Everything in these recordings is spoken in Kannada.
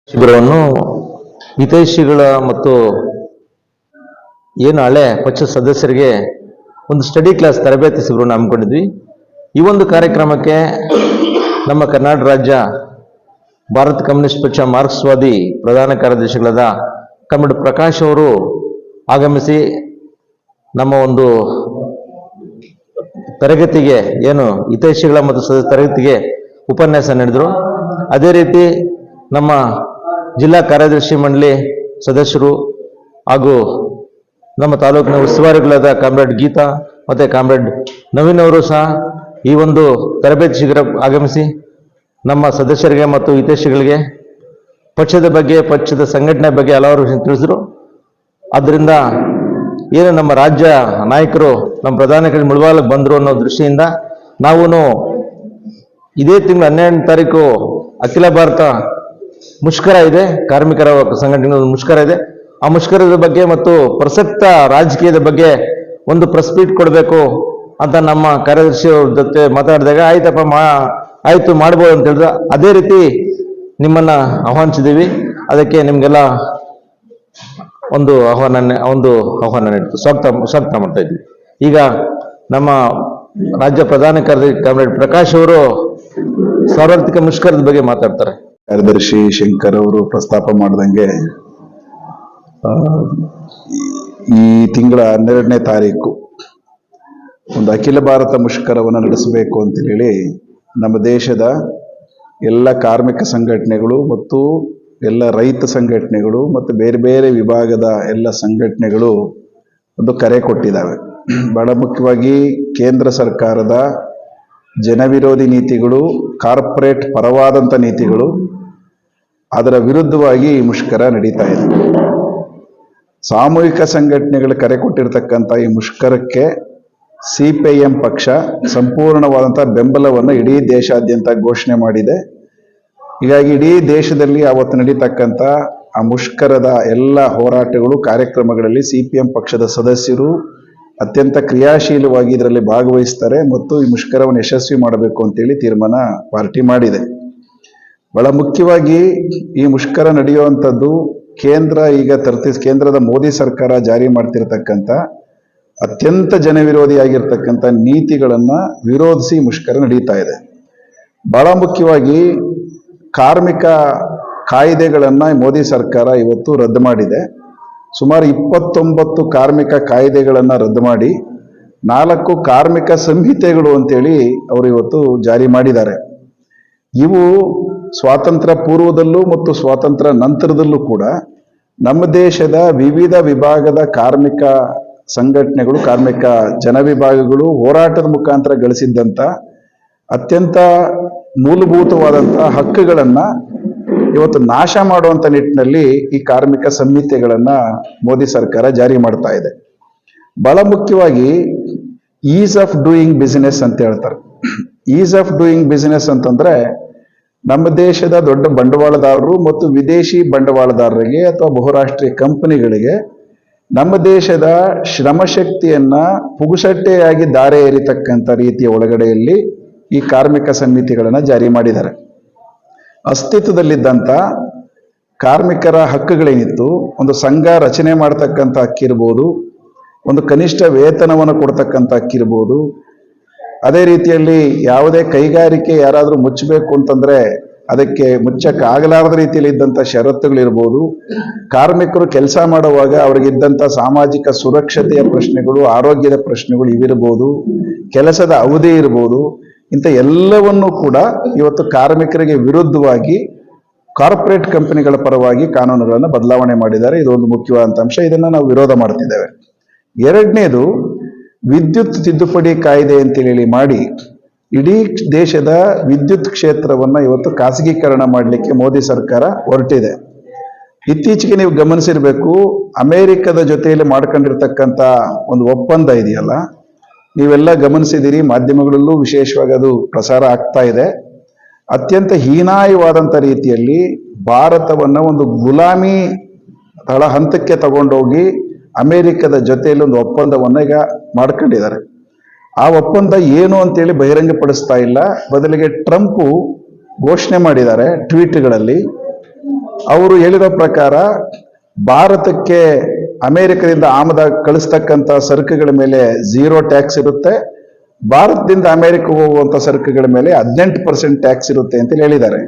ಶಿಬಿರವನ್ನು ಹಿತೈಷಿಗಳ ಮತ್ತು ಏನು ಹಳೆ ಪಕ್ಷದ ಸದಸ್ಯರಿಗೆ ಒಂದು ಸ್ಟಡಿ ಕ್ಲಾಸ್ ತರಬೇತಿ ಶಿಬಿರವನ್ನು ಹಮ್ಮಿಕೊಂಡಿದ್ವಿ. ಈ ಒಂದು ಕಾರ್ಯಕ್ರಮಕ್ಕೆ ನಮ್ಮ ಕರ್ನಾಟಕ ರಾಜ್ಯ ಭಾರತ ಕಮ್ಯುನಿಸ್ಟ್ ಪಕ್ಷ ಮಾರ್ಕ್ಸ್ವಾದಿ ಪ್ರಧಾನ ಕಾರ್ಯದರ್ಶಿಗಳಾದ ಕಮ್ರೇಡ್ ಪ್ರಕಾಶ್ ಅವರು ಆಗಮಿಸಿ ನಮ್ಮ ಒಂದು ತರಗತಿಗೆ ಏನು ಹಿತೈಷಿಗಳ ಮತ್ತು ಸದಸ್ಯ ತರಗತಿಗೆ ಉಪನ್ಯಾಸ ನೀಡಿದರು. ಅದೇ ರೀತಿ ನಮ್ಮ ಜಿಲ್ಲಾ ಕಾರ್ಯದರ್ಶಿ ಮಂಡಳಿ ಸದಸ್ಯರು ಹಾಗೂ ನಮ್ಮ ತಾಲೂಕಿನ ಉಸ್ತುವಾರಿಗಳಾದ ಕಾಮ್ರೇಡ್ ಗೀತಾ ಮತ್ತು ಕಾಮ್ರೇಡ್ ನವೀನ್ ಅವರು ಸಹ ಈ ಒಂದು ತರಬೇತಿ ಶಿಬಿರ ಆಗಮಿಸಿ ನಮ್ಮ ಸದಸ್ಯರಿಗೆ ಮತ್ತು ಹಿತೈಷಿಗಳಿಗೆ ಪಕ್ಷದ ಬಗ್ಗೆ, ಪಕ್ಷದ ಸಂಘಟನೆ ಬಗ್ಗೆ ಹಲವಾರು ವಿಷಯ ತಿಳಿಸಿದರು. ಆದ್ದರಿಂದ ಏನು ನಮ್ಮ ರಾಜ್ಯ ನಾಯಕರು ನಮ್ಮ ಪ್ರಧಾನ ಮುಳುಬಾಲಕ್ಕೆ ಬಂದರು ಅನ್ನೋ ದೃಷ್ಟಿಯಿಂದ ನಾವು ಇದೇ ತಿಂಗಳು 12ನೇ ತಾರೀಕು ಅಖಿಲ ಭಾರತ ಮುಷ್ಕರ ಇದೆ, ಕಾರ್ಮಿಕರ ಸಂಘಟನೆ ಮುಷ್ಕರ ಇದೆ. ಆ ಮುಷ್ಕರದ ಬಗ್ಗೆ ಮತ್ತು ಪ್ರಸಕ್ತ ರಾಜಕೀಯದ ಬಗ್ಗೆ ಒಂದು ಪ್ರೆಸ್ ಮೀಟ್ ಕೊಡಬೇಕು ಅಂತ ನಮ್ಮ ಕಾರ್ಯದರ್ಶಿಯವ್ರ ಜೊತೆ ಮಾತಾಡಿದಾಗ ಆಯ್ತು ಮಾಡ್ಬೋದು ಅಂತ ಹೇಳಿದ್ರು. ಅದೇ ರೀತಿ ನಿಮ್ಮನ್ನ ಆಹ್ವಾನಿಸಿದ್ದೀವಿ. ಅದಕ್ಕೆ ನಿಮ್ಗೆಲ್ಲ ಒಂದು ಆಹ್ವಾನ ನೀಡ್ತು ಸ್ವಾಗತ ಮಾಡ್ತಾ ಇದ್ವಿ. ಈಗ ನಮ್ಮ ರಾಜ್ಯ ಪ್ರಧಾನ ಕಾರ್ಯದರ್ಶಿ ಕಾಮ್ರೇಡ್ ಪ್ರಕಾಶ್ ಅವರು ಸಾರ್ವತ್ರಿಕ ಮುಷ್ಕರದ ಬಗ್ಗೆ ಮಾತಾಡ್ತಾರೆ. ಕಾರ್ಯದರ್ಶಿ ಶಂಕರ್ ಅವರು ಪ್ರಸ್ತಾಪ ಮಾಡಿದಂಗೆ ಈ ತಿಂಗಳ 12ನೇ ತಾರೀಕು ಒಂದು ಅಖಿಲ ಭಾರತ ಮುಷ್ಕರವನ್ನು ನಡೆಸಬೇಕು ಅಂತ ಹೇಳಿ ನಮ್ಮ ದೇಶದ ಎಲ್ಲ ಕಾರ್ಮಿಕ ಸಂಘಟನೆಗಳು ಮತ್ತು ಎಲ್ಲ ರೈತ ಸಂಘಟನೆಗಳು ಮತ್ತು ಬೇರೆ ಬೇರೆ ವಿಭಾಗದ ಎಲ್ಲ ಸಂಘಟನೆಗಳು ಒಂದು ಕರೆ ಕೊಟ್ಟಿದ್ದಾವೆ. ಬಹಳ ಮುಖ್ಯವಾಗಿ ಕೇಂದ್ರ ಸರ್ಕಾರದ ಜನವಿರೋಧಿ ನೀತಿಗಳು, ಕಾರ್ಪೊರೇಟ್ ಪರವಾದಂಥ ನೀತಿಗಳು, ಅದರ ವಿರುದ್ಧವಾಗಿ ಈ ಮುಷ್ಕರ ನಡೀತಾ ಇದೆ. ಸಾಮೂಹಿಕ ಸಂಘಟನೆಗಳು ಕರೆ ಕೊಟ್ಟಿರ್ತಕ್ಕಂಥ ಈ ಮುಷ್ಕರಕ್ಕೆ CPIM ಪಕ್ಷ ಸಂಪೂರ್ಣವಾದಂಥ ಬೆಂಬಲವನ್ನು ಇಡೀ ದೇಶಾದ್ಯಂತ ಘೋಷಣೆ ಮಾಡಿದೆ. ಹೀಗಾಗಿ ಇಡೀ ದೇಶದಲ್ಲಿ ಅವತ್ತು ನಡೀತಕ್ಕಂಥ ಆ ಮುಷ್ಕರದ ಎಲ್ಲ ಹೋರಾಟಗಳು, ಕಾರ್ಯಕ್ರಮಗಳಲ್ಲಿ CPM ಪಕ್ಷದ ಸದಸ್ಯರು ಅತ್ಯಂತ ಕ್ರಿಯಾಶೀಲವಾಗಿ ಇದರಲ್ಲಿ ಭಾಗವಹಿಸ್ತಾರೆ ಮತ್ತು ಈ ಮುಷ್ಕರವನ್ನು ಯಶಸ್ವಿ ಮಾಡಬೇಕು ಅಂತೇಳಿ ತೀರ್ಮಾನ ಪಾರ್ಟಿ ಮಾಡಿದೆ. ಬಹಳ ಮುಖ್ಯವಾಗಿ ಈ ಮುಷ್ಕರ ನಡೆಯುವಂಥದ್ದು ಕೇಂದ್ರದ ಮೋದಿ ಸರ್ಕಾರ ಜಾರಿ ಮಾಡ್ತಿರ್ತಕ್ಕಂಥ ಅತ್ಯಂತ ಜನವಿರೋಧಿಯಾಗಿರ್ತಕ್ಕಂಥ ನೀತಿಗಳನ್ನು ವಿರೋಧಿಸಿ ಮುಷ್ಕರ ನಡೀತಾ ಇದೆ. ಬಹಳ ಮುಖ್ಯವಾಗಿ ಕಾರ್ಮಿಕ ಕಾಯ್ದೆಗಳನ್ನು ಮೋದಿ ಸರ್ಕಾರ ಇವತ್ತು ರದ್ದು ಮಾಡಿದೆ. ಸುಮಾರು 29 ಕಾರ್ಮಿಕ ಕಾಯ್ದೆಗಳನ್ನು ರದ್ದು ಮಾಡಿ 4 ಕಾರ್ಮಿಕ ಸಂಹಿತೆಗಳು ಅಂತೇಳಿ ಅವರು ಇವತ್ತು ಜಾರಿ ಮಾಡಿದ್ದಾರೆ. ಇವು ಸ್ವಾತಂತ್ರ್ಯ ಪೂರ್ವದಲ್ಲೂ ಮತ್ತು ಸ್ವಾತಂತ್ರ್ಯ ನಂತರದಲ್ಲೂ ಕೂಡ ನಮ್ಮ ದೇಶದ ವಿವಿಧ ವಿಭಾಗದ ಕಾರ್ಮಿಕ ಸಂಘಟನೆಗಳು, ಕಾರ್ಮಿಕ ಜನವಿಭಾಗಗಳು ಹೋರಾಟದ ಮುಖಾಂತರ ಗಳಿಸಿದ್ದಂಥ ಅತ್ಯಂತ ಮೂಲಭೂತವಾದಂಥ ಹಕ್ಕುಗಳನ್ನು ಇವತ್ತು ನಾಶ ಮಾಡುವಂಥ ನಿಟ್ಟಿನಲ್ಲಿ ಈ ಕಾರ್ಮಿಕ ಸಂಹಿತೆಗಳನ್ನು ಮೋದಿ ಸರ್ಕಾರ ಜಾರಿ ಮಾಡ್ತಾ ಇದೆ. ಬಹಳ ಮುಖ್ಯವಾಗಿ ಈಸ್ ಆಫ್ ಡೂಯಿಂಗ್ ಬಿಸಿನೆಸ್ ಅಂತ ಹೇಳ್ತಾರೆ. ಈಸ್ ಆಫ್ ಡೂಯಿಂಗ್ ಬಿಸಿನೆಸ್ ಅಂತಂದ್ರೆ ನಮ್ಮ ದೇಶದ ದೊಡ್ಡ ಬಂಡವಾಳದಾರರು ಮತ್ತು ವಿದೇಶಿ ಬಂಡವಾಳದಾರರಿಗೆ ಅಥವಾ ಬಹುರಾಷ್ಟ್ರೀಯ ಕಂಪನಿಗಳಿಗೆ ನಮ್ಮ ದೇಶದ ಶ್ರಮಶಕ್ತಿಯನ್ನ ಪುಗುಸಟ್ಟೆಯಾಗಿ ದಾರೆ ಏರಿತಕ್ಕಂಥ ರೀತಿಯ ಒಳಗಡೆಯಲ್ಲಿ ಈ ಕಾರ್ಮಿಕ ಸಮಿತಿಗಳನ್ನು ಜಾರಿ ಮಾಡಿದ್ದಾರೆ. ಅಸ್ತಿತ್ವದಲ್ಲಿದ್ದಂಥ ಕಾರ್ಮಿಕರ ಹಕ್ಕುಗಳೇನಿತ್ತು, ಒಂದು ಸಂಘ ರಚನೆ ಮಾಡ್ತಕ್ಕಂಥ ಹಕ್ಕಿರ್ಬೋದು, ಒಂದು ಕನಿಷ್ಠ ವೇತನವನ್ನು ಕೊಡ್ತಕ್ಕಂಥ ಹಕ್ಕಿರ್ಬೋದು, ಅದೇ ರೀತಿಯಲ್ಲಿ ಯಾವುದೇ ಕೈಗಾರಿಕೆ ಯಾರಾದರೂ ಮುಚ್ಚಬೇಕು ಅಂತಂದ್ರೆ ಅದಕ್ಕೆ ಮುಚ್ಚಕ್ಕೆ ಆಗಲಾರದ ರೀತಿಯಲ್ಲಿ ಇದ್ದಂಥ ಷರತ್ತುಗಳಿರ್ಬೋದು, ಕಾರ್ಮಿಕರು ಕೆಲಸ ಮಾಡುವಾಗ ಅವರಿಗಿದ್ದಂಥ ಸಾಮಾಜಿಕ ಸುರಕ್ಷತೆಯ ಪ್ರಶ್ನೆಗಳು, ಆರೋಗ್ಯದ ಪ್ರಶ್ನೆಗಳು ಇವಿರ್ಬೋದು, ಕೆಲಸದ ಅವಧಿ ಇರ್ಬೋದು, ಇಂಥ ಎಲ್ಲವನ್ನೂ ಕೂಡ ಇವತ್ತು ಕಾರ್ಮಿಕರಿಗೆ ವಿರುದ್ಧವಾಗಿ ಕಾರ್ಪೊರೇಟ್ ಕಂಪನಿಗಳ ಪರವಾಗಿ ಕಾನೂನುಗಳನ್ನು ಬದಲಾವಣೆ ಮಾಡಿದ್ದಾರೆ. ಇದೊಂದು ಮುಖ್ಯವಾದಂಥ ಅಂಶ. ಇದನ್ನು ನಾವು ವಿರೋಧ ಮಾಡ್ತಿದ್ದೇವೆ. ಎರಡನೇದು ವಿದ್ಯುತ್ ತಿದ್ದುಪಡಿ ಕಾಯ್ದೆ ಅಂತೇಳಿ ಮಾಡಿ ಇಡೀ ದೇಶದ ವಿದ್ಯುತ್ ಕ್ಷೇತ್ರವನ್ನು ಇವತ್ತು ಖಾಸಗೀಕರಣ ಮಾಡಲಿಕ್ಕೆ ಮೋದಿ ಸರ್ಕಾರ ಹೊರಟಿದೆ. ಇತ್ತೀಚೆಗೆ ನೀವು ಗಮನಿಸಿರ್ಬೇಕು, ಅಮೆರಿಕದ ಜೊತೆಯಲ್ಲಿ ಮಾಡ್ಕೊಂಡಿರ್ತಕ್ಕಂಥ ಒಂದು ಒಪ್ಪಂದ ಇದೆಯಲ್ಲ, ನೀವೆಲ್ಲ ಗಮನಿಸಿದಿರಿ, ಮಾಧ್ಯಮಗಳಲ್ಲೂ ವಿಶೇಷವಾಗಿ ಅದು ಪ್ರಸಾರ ಆಗ್ತಾ ಇದೆ. ಅತ್ಯಂತ ಹೀನಾಯವಾದಂಥ ರೀತಿಯಲ್ಲಿ ಭಾರತವನ್ನು ಒಂದು ಗುಲಾಮಿ ತಳ ಹಂತಕ್ಕೆ ತಗೊಂಡೋಗಿ ಅಮೆರಿಕದ ಜೊತೆಯಲ್ಲಿ ಒಂದು ಒಪ್ಪಂದವನ್ನು ಈಗ ಮಾಡ್ಕೊಂಡಿದ್ದಾರೆ. ಆ ಒಪ್ಪಂದ ಏನು ಅಂತೇಳಿ ಬಹಿರಂಗಪಡಿಸ್ತಾ ಇಲ್ಲ. ಬದಲಿಗೆ ಟ್ರಂಪ್ ಘೋಷಣೆ ಮಾಡಿದ್ದಾರೆ ಟ್ವೀಟ್ಗಳಲ್ಲಿ, ಅವರು ಹೇಳಿರೋ ಪ್ರಕಾರ ಭಾರತಕ್ಕೆ ಅಮೆರಿಕದಿಂದ ಕಳಿಸ್ತಕ್ಕಂಥ ಸರಕುಗಳ ಮೇಲೆ 0 ಟ್ಯಾಕ್ಸ್ ಇರುತ್ತೆ, ಭಾರತದಿಂದ ಅಮೆರಿಕಕ್ಕೆ ಹೋಗುವಂತ ಸರಕುಗಳ ಮೇಲೆ 18% ಟ್ಯಾಕ್ಸ್ ಇರುತ್ತೆ ಅಂತ ಹೇಳಿದ್ದಾರೆ.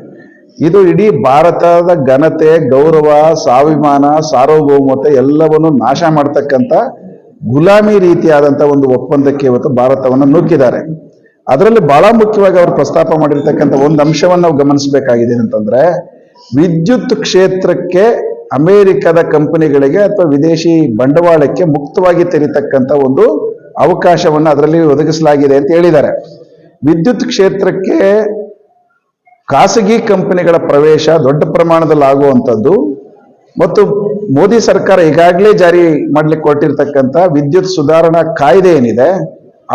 ಇದು ಇಡೀ ಭಾರತದ ಘನತೆ, ಗೌರವ, ಸ್ವಾಭಿಮಾನ, ಸಾರ್ವಭೌಮತೆ ಎಲ್ಲವನ್ನು ನಾಶ ಮಾಡ್ತಕ್ಕಂಥ ಗುಲಾಮಿ ರೀತಿಯಾದಂತಹ ಒಂದು ಒಪ್ಪಂದಕ್ಕೆ ಇವತ್ತು ಭಾರತವನ್ನು ನೂಕಿದ್ದಾರೆ. ಅದರಲ್ಲಿ ಬಹಳ ಮುಖ್ಯವಾಗಿ ಅವರು ಪ್ರಸ್ತಾಪ ಮಾಡಿರ್ತಕ್ಕಂಥ ಒಂದು ಅಂಶವನ್ನು ನಾವು ಗಮನಿಸಬೇಕಾಗಿದೆ ಅಂತಂದ್ರೆ, ವಿದ್ಯುತ್ ಕ್ಷೇತ್ರಕ್ಕೆ ಅಮೆರಿಕದ ಕಂಪನಿಗಳಿಗೆ ಅಥವಾ ವಿದೇಶಿ ಬಂಡವಾಳಕ್ಕೆ ಮುಕ್ತವಾಗಿ ತೆರೀತಕ್ಕಂಥ ಒಂದು ಅವಕಾಶವನ್ನು ಅದರಲ್ಲಿ ಒದಗಿಸಲಾಗಿದೆ ಅಂತ ಹೇಳಿದ್ದಾರೆ. ವಿದ್ಯುತ್ ಕ್ಷೇತ್ರಕ್ಕೆ ಖಾಸಗಿ ಕಂಪನಿಗಳ ಪ್ರವೇಶ ದೊಡ್ಡ ಪ್ರಮಾಣದಲ್ಲಿ ಆಗುವಂಥದ್ದು ಮತ್ತು ಮೋದಿ ಸರ್ಕಾರ ಈಗಾಗಲೇ ಜಾರಿ ಮಾಡ್ಲಿಕ್ಕೆ ಕೊಟ್ಟಿರ್ತಕ್ಕಂಥ ವಿದ್ಯುತ್ ಸುಧಾರಣಾ ಕಾಯ್ದೆ ಏನಿದೆ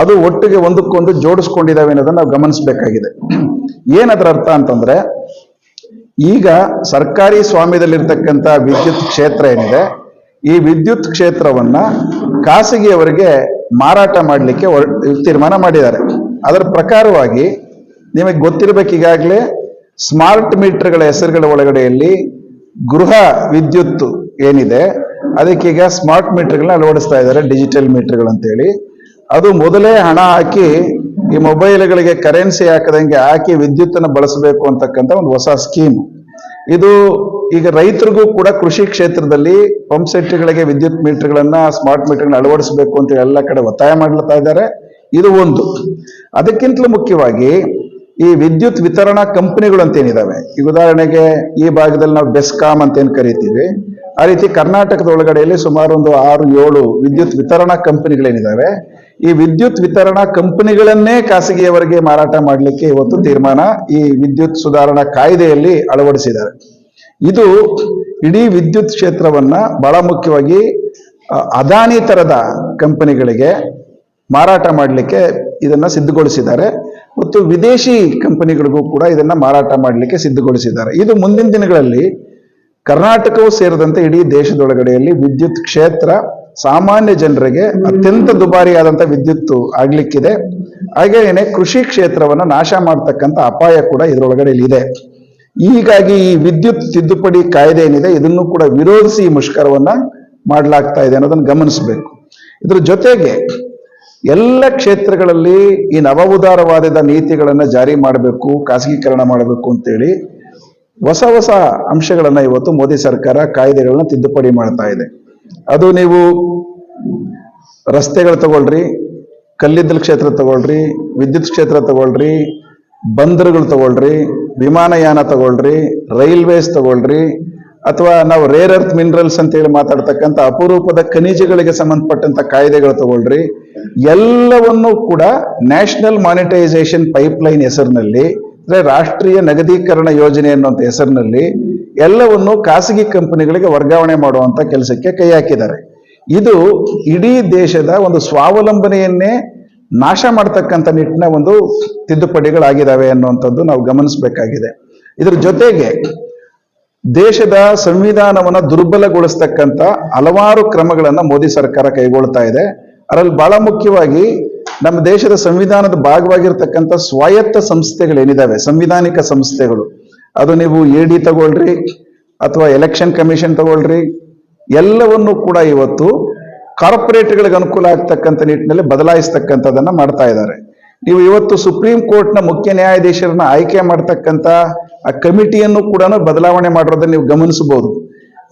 ಅದು ಒಟ್ಟಿಗೆ ಒಂದಕ್ಕೊಂದು ಜೋಡಿಸ್ಕೊಂಡಿದ್ದಾವೆ ಅನ್ನೋದನ್ನ ನಾವು ಗಮನಿಸಬೇಕಾಗಿದೆ. ಏನದರ ಅರ್ಥ ಅಂತಂದ್ರೆ, ಈಗ ಸರ್ಕಾರಿ ಸ್ವಾಮ್ಯದಲ್ಲಿರ್ತಕ್ಕಂಥ ವಿದ್ಯುತ್ ಕ್ಷೇತ್ರ ಏನಿದೆ, ಈ ವಿದ್ಯುತ್ ಕ್ಷೇತ್ರವನ್ನ ಖಾಸಗಿಯವರಿಗೆ ಮಾರಾಟ ಮಾಡಲಿಕ್ಕೆ ತೀರ್ಮಾನ ಮಾಡಿದ್ದಾರೆ. ಅದರ ಪ್ರಕಾರವಾಗಿ ನಿಮಗೆ ಗೊತ್ತಿರಬೇಕು, ಈಗಾಗಲೇ ಸ್ಮಾರ್ಟ್ ಮೀಟರ್ಗಳ ಹೆಸರುಗಳ ಒಳಗಡೆಯಲ್ಲಿ ಗೃಹ ವಿದ್ಯುತ್ ಏನಿದೆ ಅದಕ್ಕೀಗ ಸ್ಮಾರ್ಟ್ ಮೀಟರ್ಗಳನ್ನ ಅಳವಡಿಸ್ತಾ ಇದ್ದಾರೆ, ಡಿಜಿಟಲ್ ಮೀಟರ್ಗಳು ಅಂತೇಳಿ. ಅದು ಮೊದಲೇ ಹಣ ಹಾಕಿ ಈ ಮೊಬೈಲ್ಗಳಿಗೆ ಕರೆನ್ಸಿ ಹಾಕದಂಗೆ ಹಾಕಿ ವಿದ್ಯುತ್ತನ್ನು ಬಳಸಬೇಕು ಅಂತಕ್ಕಂಥ ಒಂದು ಹೊಸ ಸ್ಕೀಮ್ ಇದು. ಈಗ ರೈತರಿಗೂ ಕೂಡ ಕೃಷಿ ಕ್ಷೇತ್ರದಲ್ಲಿ ಪಂಪ್ ಸೆಟ್ಗಳಿಗೆ ವಿದ್ಯುತ್ ಮೀಟರ್ಗಳನ್ನ, ಸ್ಮಾರ್ಟ್ ಮೀಟರ್ಗಳನ್ನ ಅಳವಡಿಸಬೇಕು ಅಂತ ಎಲ್ಲ ಕಡೆ ಒತ್ತಾಯ ಮಾಡ್ತಾ ಇದ್ದಾರೆ. ಇದು ಒಂದು. ಅದಕ್ಕಿಂತಲೂ ಮುಖ್ಯವಾಗಿ ಈ ವಿದ್ಯುತ್ ವಿತರಣಾ ಕಂಪನಿಗಳು ಅಂತ ಏನಿದಾವೆ, ಈಗ ಉದಾಹರಣೆಗೆ ಈ ಭಾಗದಲ್ಲಿ ನಾವು ಬೆಸ್ಕಾಂ ಅಂತ ಏನ್ ಕರಿತೀವಿ, ಆ ರೀತಿ ಕರ್ನಾಟಕದ ಒಳಗಡೆಯಲ್ಲಿ ಸುಮಾರು ಒಂದು 6-7 ವಿದ್ಯುತ್ ವಿತರಣಾ ಕಂಪನಿಗಳೇನಿದಾವೆ, ಈ ವಿದ್ಯುತ್ ವಿತರಣಾ ಕಂಪನಿಗಳನ್ನೇ ಖಾಸಗಿಯವರಿಗೆ ಮಾರಾಟ ಮಾಡಲಿಕ್ಕೆ ಇವತ್ತು ತೀರ್ಮಾನ ಈ ವಿದ್ಯುತ್ ಸುಧಾರಣಾ ಕಾಯ್ದೆಯಲ್ಲಿ ಅಳವಡಿಸಿದ್ದಾರೆ. ಇದು ಇಡೀ ವಿದ್ಯುತ್ ಕ್ಷೇತ್ರವನ್ನ ಬಹಳ ಮುಖ್ಯವಾಗಿ ಅದಾನಿ ತರದ ಕಂಪನಿಗಳಿಗೆ ಮಾರಾಟ ಮಾಡಲಿಕ್ಕೆ ಇದನ್ನ ಸಿದ್ಧಗೊಳಿಸಿದ್ದಾರೆ ಮತ್ತು ವಿದೇಶಿ ಕಂಪನಿಗಳಿಗೂ ಕೂಡ ಇದನ್ನ ಮಾರಾಟ ಮಾಡಲಿಕ್ಕೆ ಸಿದ್ಧಗೊಳಿಸಿದ್ದಾರೆ. ಇದು ಮುಂದಿನ ದಿನಗಳಲ್ಲಿ ಕರ್ನಾಟಕವೂ ಸೇರಿದಂತೆ ಇಡೀ ದೇಶದೊಳಗಡೆಯಲ್ಲಿ ವಿದ್ಯುತ್ ಕ್ಷೇತ್ರ ಸಾಮಾನ್ಯ ಜನರಿಗೆ ಅತ್ಯಂತ ದುಬಾರಿಯಾದಂಥ ವಿದ್ಯುತ್ ಆಗ್ಲಿಕ್ಕಿದೆ. ಹಾಗೇನೆ ಕೃಷಿ ಕ್ಷೇತ್ರವನ್ನ ನಾಶ ಮಾಡ್ತಕ್ಕಂಥ ಅಪಾಯ ಕೂಡ ಇದರೊಳಗಡೆ ಇದೆ. ಹೀಗಾಗಿ ಈ ವಿದ್ಯುತ್ ತಿದ್ದುಪಡಿ ಕಾಯ್ದೆ ಏನಿದೆ ಇದನ್ನು ಕೂಡ ವಿರೋಧಿಸಿ ಮುಷ್ಕರವನ್ನ ಮಾಡಲಾಗ್ತಾ ಇದೆ ಅನ್ನೋದನ್ನು ಗಮನಿಸಬೇಕು. ಇದ್ರ ಜೊತೆಗೆ ಎಲ್ಲ ಕ್ಷೇತ್ರಗಳಲ್ಲಿ ಈ ನವ ಉದಾರವಾದದ ನೀತಿಗಳನ್ನ ಜಾರಿ ಮಾಡಬೇಕು, ಖಾಸಗೀಕರಣ ಮಾಡಬೇಕು ಅಂತೇಳಿ ಹೊಸ ಹೊಸ ಅಂಶಗಳನ್ನ ಇವತ್ತು ಮೋದಿ ಸರ್ಕಾರ ಕಾಯ್ದೆಗಳನ್ನ ತಿದ್ದುಪಡಿ ಮಾಡ್ತಾ ಇದೆ. ಅದು ನೀವು ರಸ್ತೆಗಳು ತಗೊಳ್ರಿ, ಕಲ್ಲಿದ್ದಲು ಕ್ಷೇತ್ರ ತಗೊಳ್ರಿ, ವಿದ್ಯುತ್ ಕ್ಷೇತ್ರ ತಗೊಳ್ರಿ, ಬಂದರುಗಳು ತಗೊಳ್ರಿ, ವಿಮಾನಯಾನ ತಗೊಳ್ರಿ, ರೈಲ್ವೇಸ್ ತಗೊಳ್ರಿ, ಅಥವಾ ನಾವು ರೇರ್ ಅರ್ತ್ ಮಿನರಲ್ಸ್ ಅಂತ ಹೇಳಿ ಮಾತಾಡ್ತಕ್ಕಂಥ ಅಪರೂಪದ ಖನಿಜಗಳಿಗೆ ಸಂಬಂಧಪಟ್ಟಂತ ಕಾಯ್ದೆಗಳು ತಗೊಳ್ರಿ, ಎಲ್ಲವನ್ನೂ ಕೂಡ ನ್ಯಾಷನಲ್ ಮಾನಿಟೈಸೇಷನ್ ಪೈಪ್ಲೈನ್ ಹೆಸರಿನಲ್ಲಿ, ಅಂದ್ರೆ ರಾಷ್ಟ್ರೀಯ ನಗದೀಕರಣ ಯೋಜನೆ ಅನ್ನುವಂಥ ಹೆಸರಿನಲ್ಲಿ ಎಲ್ಲವನ್ನು ಖಾಸಗಿ ಕಂಪನಿಗಳಿಗೆ ವರ್ಗಾವಣೆ ಮಾಡುವಂತ ಕೆಲಸಕ್ಕೆ ಕೈ ಹಾಕಿದ್ದಾರೆ. ಇದು ಇಡೀ ದೇಶದ ಒಂದು ಸ್ವಾವಲಂಬನೆಯನ್ನೇ ನಾಶ ಮಾಡ್ತಕ್ಕಂಥ ನಿಟ್ಟಿನ ಒಂದು ತಿದ್ದುಪಡಿಗಳಾಗಿದ್ದಾವೆ ಅನ್ನುವಂಥದ್ದು ನಾವು ಗಮನಿಸಬೇಕಾಗಿದೆ. ಇದ್ರ ಜೊತೆಗೆ ದೇಶದ ಸಂವಿಧಾನವನ್ನ ದುರ್ಬಲಗೊಳಿಸ್ತಕ್ಕಂಥ ಹಲವಾರು ಕ್ರಮಗಳನ್ನ ಮೋದಿ ಸರ್ಕಾರ ಕೈಗೊಳ್ತಾ ಇದೆ. ಅದರಲ್ಲಿ ಬಹಳ ಮುಖ್ಯವಾಗಿ ನಮ್ಮ ದೇಶದ ಸಂವಿಧಾನದ ಭಾಗವಾಗಿರ್ತಕ್ಕಂಥ ಸ್ವಾಯತ್ತ ಸಂಸ್ಥೆಗಳೇನಿದಾವೆ, ಸಂವಿಧಾನಿಕ ಸಂಸ್ಥೆಗಳು, ಅದು ನೀವು ED ತಗೊಳ್ರಿ ಅಥವಾ ಎಲೆಕ್ಷನ್ ಕಮಿಷನ್ ತಗೊಳ್ರಿ, ಎಲ್ಲವನ್ನೂ ಕೂಡ ಇವತ್ತು ಕಾರ್ಪೊರೇಟ್ಗಳಿಗೆ ಅನುಕೂಲ ಆಗ್ತಕ್ಕಂಥ ನಿಟ್ಟಿನಲ್ಲಿ ಬದಲಾಯಿಸ್ತಕ್ಕಂಥದ್ದನ್ನ ಮಾಡ್ತಾ ಇದ್ದಾರೆ. ನೀವು ಇವತ್ತು ಸುಪ್ರೀಂ ಕೋರ್ಟ್ನ ಮುಖ್ಯ ನ್ಯಾಯಾಧೀಶರನ್ನ ಆಯ್ಕೆ ಮಾಡ್ತಕ್ಕಂಥ ಆ ಕಮಿಟಿಯನ್ನು ಕೂಡ ಬದಲಾವಣೆ ಮಾಡಿರೋದನ್ನ ನೀವು ಗಮನಿಸಬಹುದು.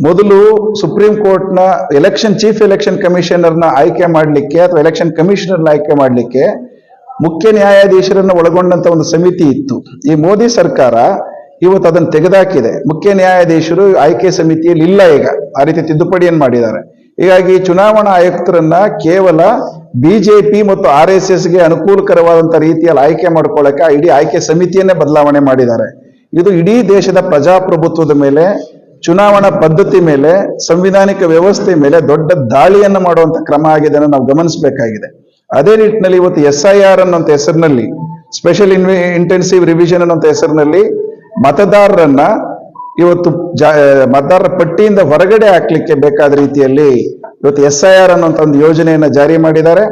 ಮೊದಲು ಸುಪ್ರೀಂ ಕೋರ್ಟ್ನ ಚೀಫ್ ಎಲೆಕ್ಷನ್ ಕಮಿಷನರ್ನ ಆಯ್ಕೆ ಮಾಡಲಿಕ್ಕೆ ಅಥವಾ ಎಲೆಕ್ಷನ್ ಕಮಿಷನರ್ನ ಆಯ್ಕೆ ಮಾಡಲಿಕ್ಕೆ ಮುಖ್ಯ ನ್ಯಾಯಾಧೀಶರನ್ನ ಒಳಗೊಂಡಂತ ಒಂದು ಸಮಿತಿ ಇತ್ತು. ಈ ಮೋದಿ ಸರ್ಕಾರ ಇವತ್ತು ಅದನ್ನು ತೆಗೆದುಹಾಕಿದೆ. ಮುಖ್ಯ ನ್ಯಾಯಾಧೀಶರು ಆಯ್ಕೆ ಸಮಿತಿಯಲ್ಲಿ ಇಲ್ಲ. ಈಗ ಆ ರೀತಿ ತಿದ್ದುಪಡಿಯನ್ನು ಮಾಡಿದ್ದಾರೆ. ಹೀಗಾಗಿ ಚುನಾವಣಾ ಆಯುಕ್ತರನ್ನ ಕೇವಲ ಬಿಜೆಪಿ ಮತ್ತು RSSಗೆ ಅನುಕೂಲಕರವಾದಂತ ರೀತಿಯಲ್ಲಿ ಆಯ್ಕೆ ಮಾಡ್ಕೊಳ್ಳಕ್ಕೆ ಇಡೀ ಆಯ್ಕೆ ಸಮಿತಿಯನ್ನೇ ಬದಲಾವಣೆ ಮಾಡಿದ್ದಾರೆ. ಇದು ಇಡೀ ದೇಶದ ಪ್ರಜಾಪ್ರಭುತ್ವದ ಮೇಲೆ, ಚುನಾವಣಾ ಪದ್ಧತಿ ಮೇಲೆ, ಸಂವಿಧಾನಿಕ ವ್ಯವಸ್ಥೆ ಮೇಲೆ ದೊಡ್ಡ ದಾಳಿಯನ್ನು ಮಾಡುವಂತ ಕ್ರಮ ಆಗಿದೆ ಅನ್ನೋದು ನಾವು ಗಮನಿಸಬೇಕಾಗಿದೆ. ಅದೇ ನಿಟ್ಟಿನಲ್ಲಿ ಇವತ್ತು SIR ಅನ್ನುವಂಥ ಹೆಸರಿನಲ್ಲಿ, ಸ್ಪೆಷಲ್ ಇಂಟೆನ್ಸಿವ್ ರಿವಿಷನ್ ಅನ್ನುವಂಥ ಹೆಸರಿನಲ್ಲಿ ಮತದಾರರನ್ನ ಇವತ್ತು ಮತದಾರರ ಪಟ್ಟಿಯಿಂದ ಹೊರಗಡೆ ಹಾಕ್ಲಿಕ್ಕೆ ಬೇಕಾದ ರೀತಿಯಲ್ಲಿ ಇವತ್ತು SIR ಅನ್ನುವಂಥ ಒಂದು ಯೋಜನೆಯನ್ನ ಜಾರಿ ಮಾಡಿದ್ದಾರೆ.